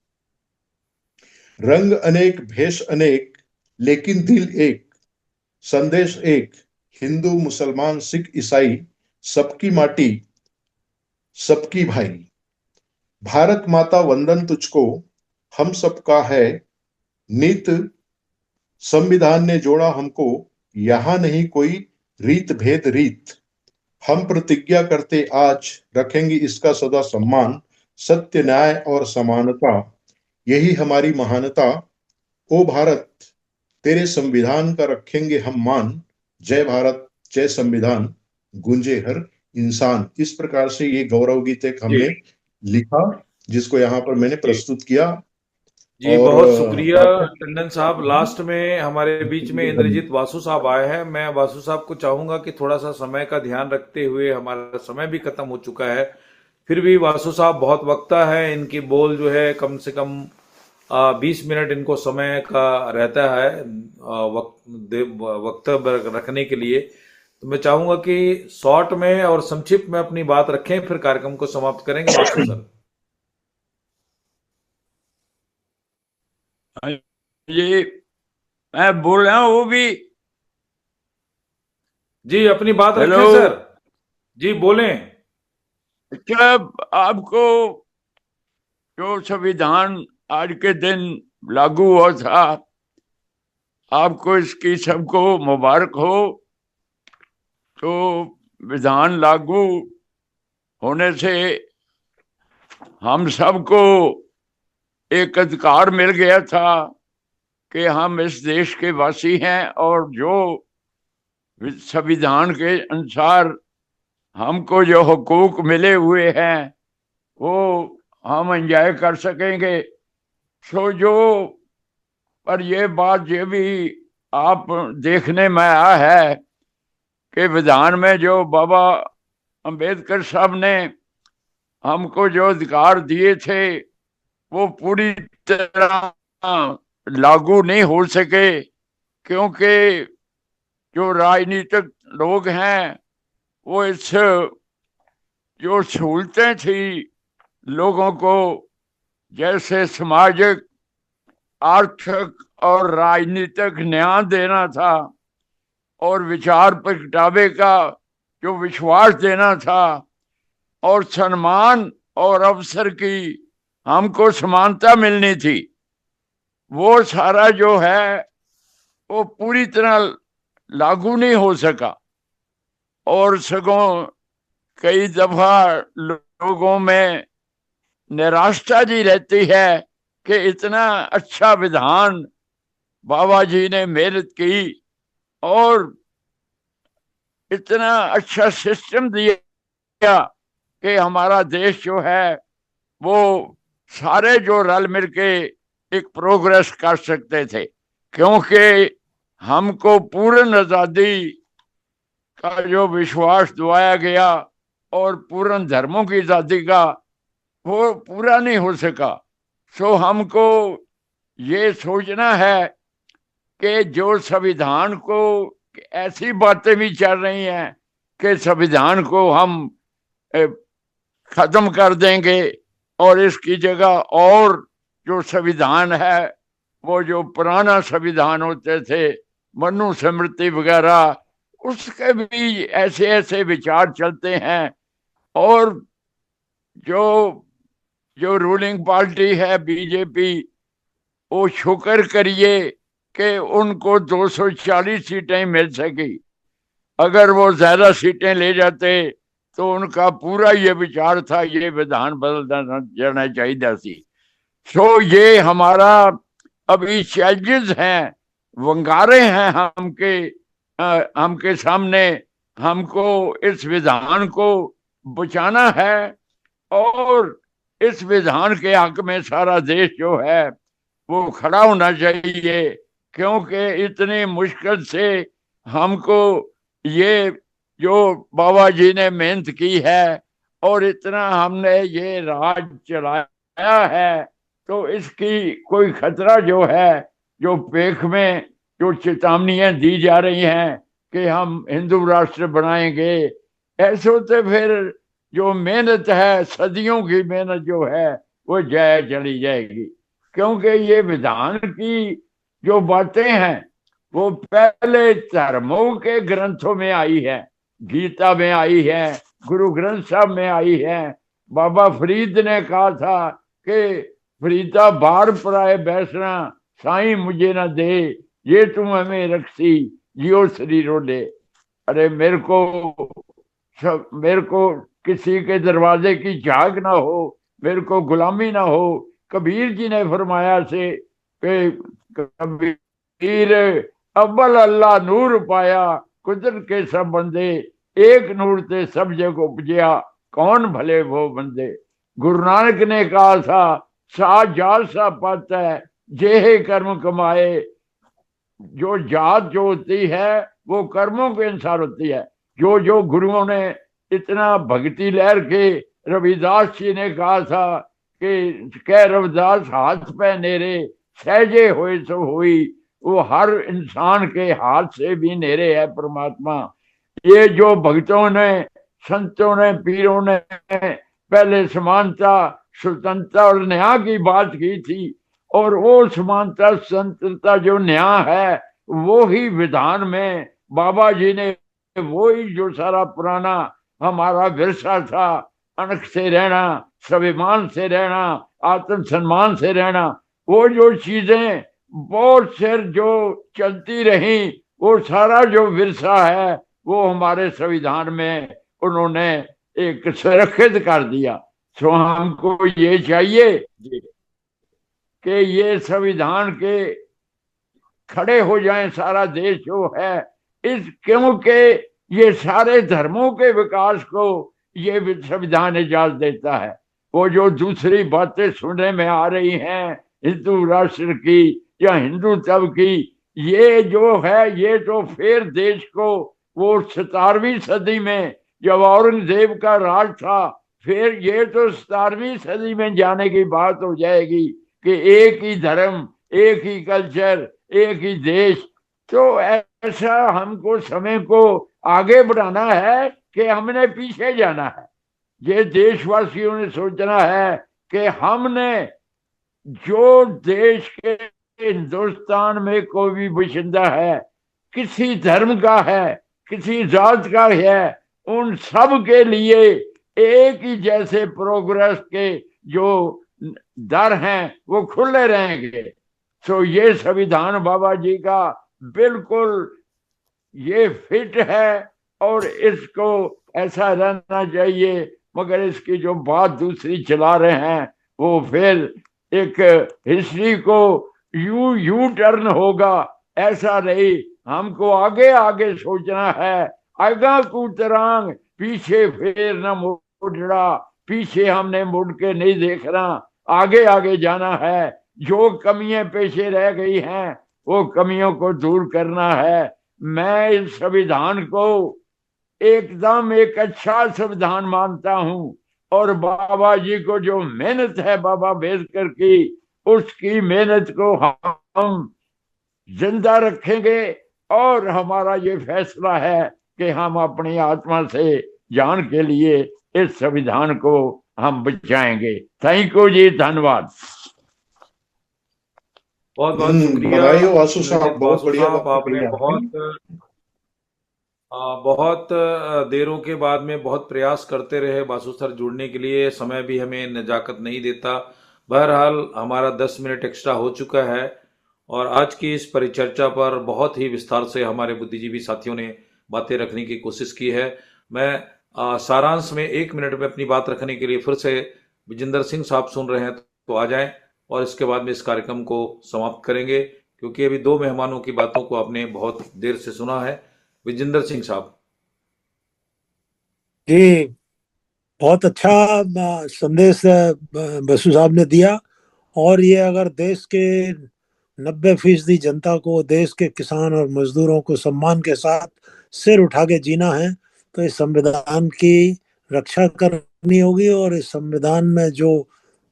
रंग अनेक भेष अनेक लेकिन दिल एक, संदेश एक, हिंदू मुसलमान सिख ईसाई, सबकी माटी सबकी भाई। भारत माता वंदन तुझको, हम सबका है नीत। संविधान ने जोड़ा हमको, यहां नहीं कोई रीत भेद रीत। हम प्रतिज्ञा करते आज, रखेंगे इसका सदा सम्मान। सत्य न्याय और समानता, यही हमारी महानता। ओ भारत, तेरे संविधान का रखेंगे हम मान। जय भारत जय संविधान, गूंजे हर इंसान। इस प्रकार से ये गौरव गीत एक जी हमने लिखा, जिसको यहाँ पर मैंने जी प्रस्तुत किया। जी और बहुत शुक्रिया आशा टंडन साहब। लास्ट में हमारे बीच में इंद्रजीत वासु साहब आए हैं। मैं वासु साहब को चाहूंगा कि थोड़ा सा समय का ध्यान रखते हुए, हमारा समय भी खत्म हो चुका है, फिर भी वासु साहब बहुत वक्ता है, इनकी बोल जो है कम से कम 20 मिनट इनको समय का रहता है वक्तव्य रखने के लिए। तो मैं चाहूंगा कि शॉर्ट में और संक्षिप्त में अपनी बात रखें, फिर कार्यक्रम को समाप्त करेंगे वासु सर। ये मैं बोल रहा हूँ वो भी। जी अपनी बात हेलो। रखें सर। जी बोलें। क्या आपको जो संविधान आज के दिन लागू हुआ था, आपको इसकी सबको मुबारक हो। तो विधान लागू होने से हम सबको एक अधिकार मिल गया था कि हम इस देश के वासी हैं, और जो संविधान के अनुसार हमको जो हुकूक मिले हुए हैं वो हम एंजॉय कर सकेंगे। सो जो पर ये बात ये भी आप देखने में आया है कि विधान में जो बाबा अंबेडकर साहब ने हमको जो अधिकार दिए थे वो पूरी तरह लागू नहीं हो सके, क्योंकि जो राजनीतिक लोग हैं वो इस जो सहूलतें थी लोगों को, जैसे सामाजिक आर्थिक और राजनीतिक न्याय देना था और विचार प्रगटावे का जो विश्वास देना था और सम्मान और अवसर की हमको समानता मिलनी थी, वो सारा जो है वो पूरी तरह लागू नहीं हो सका। और सगों कई दफा लोगों में निराशा जी रहती है कि इतना अच्छा विधान बाबा जी ने मेहनत की और इतना अच्छा सिस्टम दिया कि हमारा देश जो है वो सारे जो रल मिल के एक प्रोग्रेस कर सकते थे, क्योंकि हमको पूर्ण आजादी का जो विश्वास दिलाया गया और पूर्ण धर्मों की आजादी का वो पूरा नहीं हो सका। सो हमको ये सोचना है कि जो संविधान को, ऐसी बातें भी चल रही हैं कि संविधान को हम खत्म कर देंगे और इसकी जगह और जो संविधान है वो जो पुराना संविधान होते थे, मनुस्मृति वगैरह, उसके भी ऐसे ऐसे विचार चलते हैं। और जो जो रूलिंग पार्टी है बीजेपी, वो शुक्र करिए कि उनको 240 सीटें मिल सकी। अगर वो ज्यादा सीटें ले जाते तो उनका पूरा ये विचार था ये विधान बदल जाना चाहिए थी। सो ये हमारा अभी चैलेंजेस हैं, वंगारे हैं हमके सामने। हमको इस विधान को बचाना है और इस विधान के हक में सारा देश जो है वो खड़ा होना चाहिए, क्योंकि इतनी मुश्किल से हमको ये जो बाबा जी ने मेहनत की है और इतना हमने ये राज चलाया है, तो इसकी कोई खतरा जो है, जो पेख में जो चेतावनियां दी जा रही हैं कि हम हिंदू राष्ट्र बनाएंगे, ऐसे होते फिर जो मेहनत है, सदियों की मेहनत जो है वो जाया चली जाएगी। क्योंकि ये विधान की जो बातें हैं वो पहले धर्मों के ग्रंथों में आई है, गीता में आई है, गुरु ग्रंथ साहब में आई है। बाबा फरीद ने कहा था कि फरीदा बार पराए बैसना, साईं मुझे ना दे, ये तुम हमें रखसी जियो शरीरों दे। अरे मेरे को किसी के दरवाजे की झाग ना हो, मेरे को गुलामी ना हो। कबीर जी ने फरमाया से कि कबीर अव्वल अल्लाह नूर पाया, कुदरत के सब बंदे, एक नूर ते सब जग उपजया, कौन भले वो बंदे। गुरु नानक ने कहा था सा जात सा पत है, जेहे कर्म कमाए। जो जात जो होती है वो कर्मों के अनुसार होती है। जो गुरुओं ने इतना भक्ति लहर के, रविदास जी ने कहा था कि कह रविदास हाथ पे नेरे, सहजे होए सो हुई। वो हर इंसान के हाथ से भी नेरे है परमात्मा। ये जो भक्तों ने, संतों ने, पीरों ने पहले समानता, स्वतंत्रता और न्याय की बात की थी, और वो समानता, स्वतंत्रता जो न्याय है वो ही विधान में बाबा जी ने, वो ही जो सारा पुराना हमारा विरसा था, अनख से रहना, स्वाभिमान से रहना, आत्म सम्मान से रहना, वो जो चीजें बहुत सिर जो चलती रही, वो सारा जो विरसा है वो हमारे संविधान में उन्होंने एक सुरक्षित कर दिया। सो हमको ये चाहिए कि ये संविधान के खड़े हो जाएं सारा देश जो है, इस क्योंकि ये सारे धर्मों के विकास को ये संविधान इजाजत देता है। वो जो दूसरी बातें सुनने में आ रही हैं हिंदू राष्ट्र की या हिंदुत्व की, ये जो है ये तो फिर देश को वो 17वीं सदी में जब औरंगजेब का राज था, फिर ये तो 17वीं सदी में जाने की बात हो जाएगी कि एक ही धर्म, एक ही कल्चर, एक ही देश। तो ऐसा हमको समय को आगे बढ़ाना है कि हमने पीछे जाना है। ये देशवासियों ने सोचना है कि हमने जो देश के हिंदुस्तान में कोई भी बाशिंदा है, किसी धर्म का है, किसी जात का है, उन सब के लिए एक ही जैसे प्रोग्रेस के जो दर हैं वो खुले रहेंगे। तो ये संविधान बाबा जी का बिल्कुल ये फिट है और इसको ऐसा रहना चाहिए। मगर इसकी जो बात दूसरी चला रहे हैं वो फिर एक हिस्ट्री को यू टर्न होगा, ऐसा नहीं। हमको आगे आगे सोचना है आगा को तरांग, पीछे फिर न मुड़ना, पीछे हमने मुड़ के नहीं देखना, आगे आगे जाना है। जो कमियां पीछे रह गई हैं वो कमियों को दूर करना है। मैं इस संविधान को एकदम एक अच्छा संविधान मानता हूं, और बाबा जी को जो मेहनत है बाबा अम्बेडकर की, उसकी मेहनत को हम जिंदा रखेंगे। और हमारा ये फैसला है कि हम अपनी आत्मा से जान के लिए इस संविधान को हम बचाएंगे। थैंक यू जी, धन्यवाद। बहुत बहुत शुक्रिया बधाई हो वासु साहब, इंद्रजीत बहुत बासु बढ़िया साहब, बात आपने कही आपने। बहुत देरों के बाद में बहुत प्रयास करते रहे बासु सर जुड़ने के लिए। समय भी हमें नजाकत नहीं देता। बहरहाल हमारा 10 मिनट एक्स्ट्रा हो चुका है और आज की इस परिचर्चा पर बहुत ही विस्तार से हमारे बुद्धिजीवी साथियों ने बातें रखने की कोशिश की है। मैं सारांश में 1 मिनट में अपनी बात रखने के लिए फिर से विजेंद्र सिंह साहब सुन रहे हैं तो आ जाएं, और इसके बाद में इस कार्यक्रम को समाप्त करेंगे, क्योंकि अभी 2 मेहमानों की बातों को आपने बहुत देर से सुना है। विजेंद्र सिंह साहब जी, बहुत अच्छा संदेश बसु साहब ने दिया। और ये अगर देश के 90% जनता को, देश के किसान और मजदूरों को सम्मान के साथ सिर उठा के जीना है तो इस संविधान की रक्षा करनी होगी। और इस संविधान में जो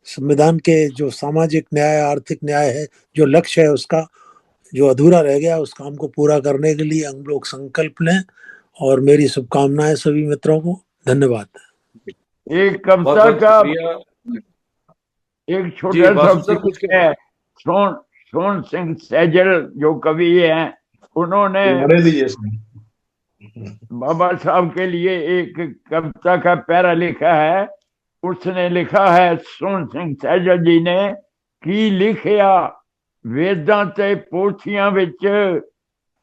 संविधान के जो सामाजिक न्याय, आर्थिक न्याय है, जो लक्ष्य है, उसका जो अधूरा रह गया उस काम को पूरा करने के लिए हम लोग संकल्प लें। और मेरी शुभकामनाएं सभी मित्रों को। धन्यवाद। एक बहुत कविता बहुत का शुक्रिया। एक जी छोटा सा बासु सर कुछ है। सोन सिंह सैजल जो कवि हैं, उन्होंने लड़े दीजिए इसमें। बाबा साहब के लिए एक कविता का पैरा लिखा है। उसने लिखा है, सोन सिंह सैजल जी ने, की लिखिया वेदां ते पोथियां विच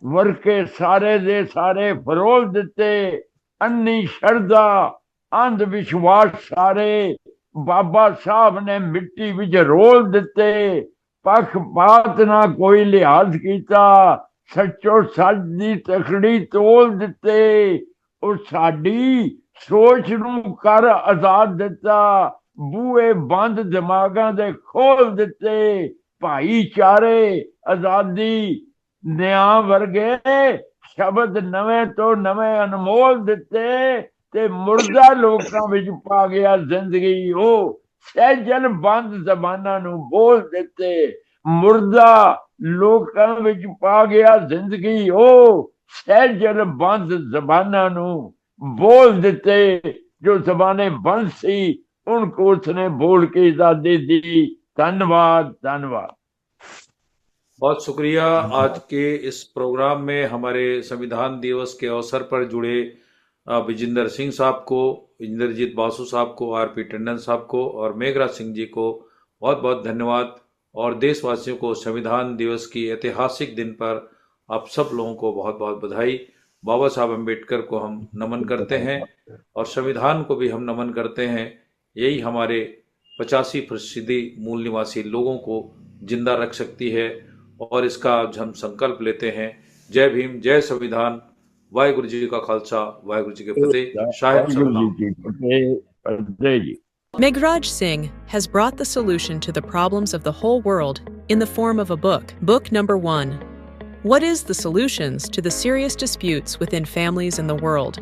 वर्के सारे दे सारे फरोल दिते, अन्नी शरदा अंध विश्वास सारे बाबा साहब ने मिट्टी विच रोल दिते, पक्षपात ना कोई लिहाज कीता, सच्चो सच दी तखड़ी तोल दिते, और साडी सोच नूं कर आजाद दिता, बूहे बंद दिमागां दे खोल दिते, भाईचारे आजादी ਨਿਆਂ ਵਰਗੇ ਸ਼ਬਦ ਨਵੇਂ ਤੋਂ ਨਵੇਂ ਅਨਮੋਲ ਦਿੱਤੇ, ਤੇ ਮੁਰਦਾ ਲੋਕਾਂ ਵਿੱਚ ਪਾ ਗਿਆ ਜ਼ਿੰਦਗੀ, ਉਹ ਸਹਿਜਲ ਬੰਦ ਜ਼ਬਾਨਾਂ ਨੂੰ ਬੋਲ ਦਿੱਤੇ, ਮੁਰਦਾ ਲੋਕਾਂ ਵਿੱਚ ਪਾ ਗਿਆ ਜ਼ਿੰਦਗੀ, ਉਹ ਸਹਿਜਲ ਬੰਦ ਜ਼ਬਾਨਾਂ ਨੂੰ बोल देते, जो जबाने बंद सी उनको उसने बोल के आजादी दी। धन्यवाद, धन्यवाद। बहुत शुक्रिया। आज के इस प्रोग्राम में हमारे संविधान दिवस के अवसर पर जुड़े विजेंद्र सिंह साहब को, इंद्रजीत बासु साहब को, आरपी टंडन साहब को और मेघराज सिंह जी को बहुत बहुत धन्यवाद। और देशवासियों को संविधान दिवस की ऐतिहासिक दिन पर आप सब लोगों को बहुत बहुत बधाई। बाबा साहब अम्बेडकर को हम नमन करते हैं और संविधान को भी हम नमन करते हैं। यही हमारे 85% मूल निवासी लोगों को जिंदा रख सकती है और इसका आज हम संकल्प लेते हैं। जय भीम, जय संविधान, वाहिगुरु जी का खालसा, वाहिगुरु जी के फतेह, शाहिद जी। Meghraj Singh has brought the solution to the problems of the whole world in the form of a book. Book number 1. What is the solutions to the serious disputes within families in the world?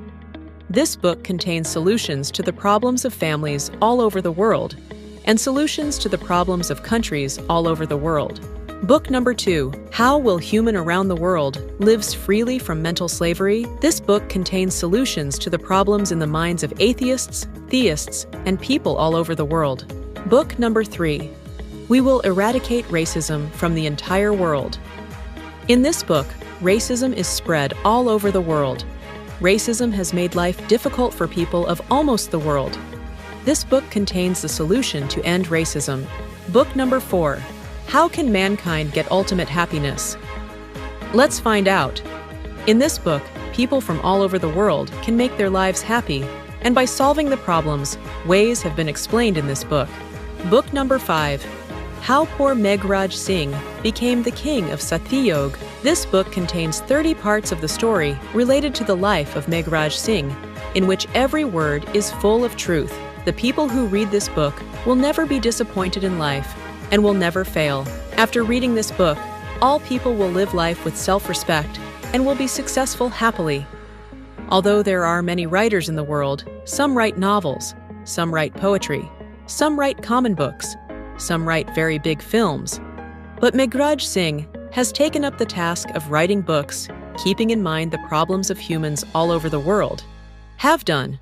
This book contains solutions to the problems of families all over the world and solutions to the problems of countries all over the world. Book number 2, How Will Human Around the World Lives Freely from Mental Slavery? This book contains solutions to the problems in the minds of atheists, theists, and people all over the world. Book number 3, We Will Eradicate Racism from the Entire World. In this book, racism is spread all over the world. Racism has made life difficult for people of almost the world. This book contains the solution to end racism. Book number 4, How Can Mankind Get Ultimate Happiness? Let's find out. In this book, people from all over the world can make their lives happy, and by solving the problems, ways have been explained in this book. Book number 5, How Poor Meghraj Singh Became the King of Satyog. This book contains 30 parts of the story related to the life of Meghraj Singh, in which every word is full of truth. The people who read this book will never be disappointed in life and will never fail. After reading this book, all people will live life with self-respect and will be successful happily. Although there are many writers in the world, some write novels, some write poetry, some write common books, some write very big films. But Meghraj Singh has taken up the task of writing books, keeping in mind the problems of humans all over the world. Have done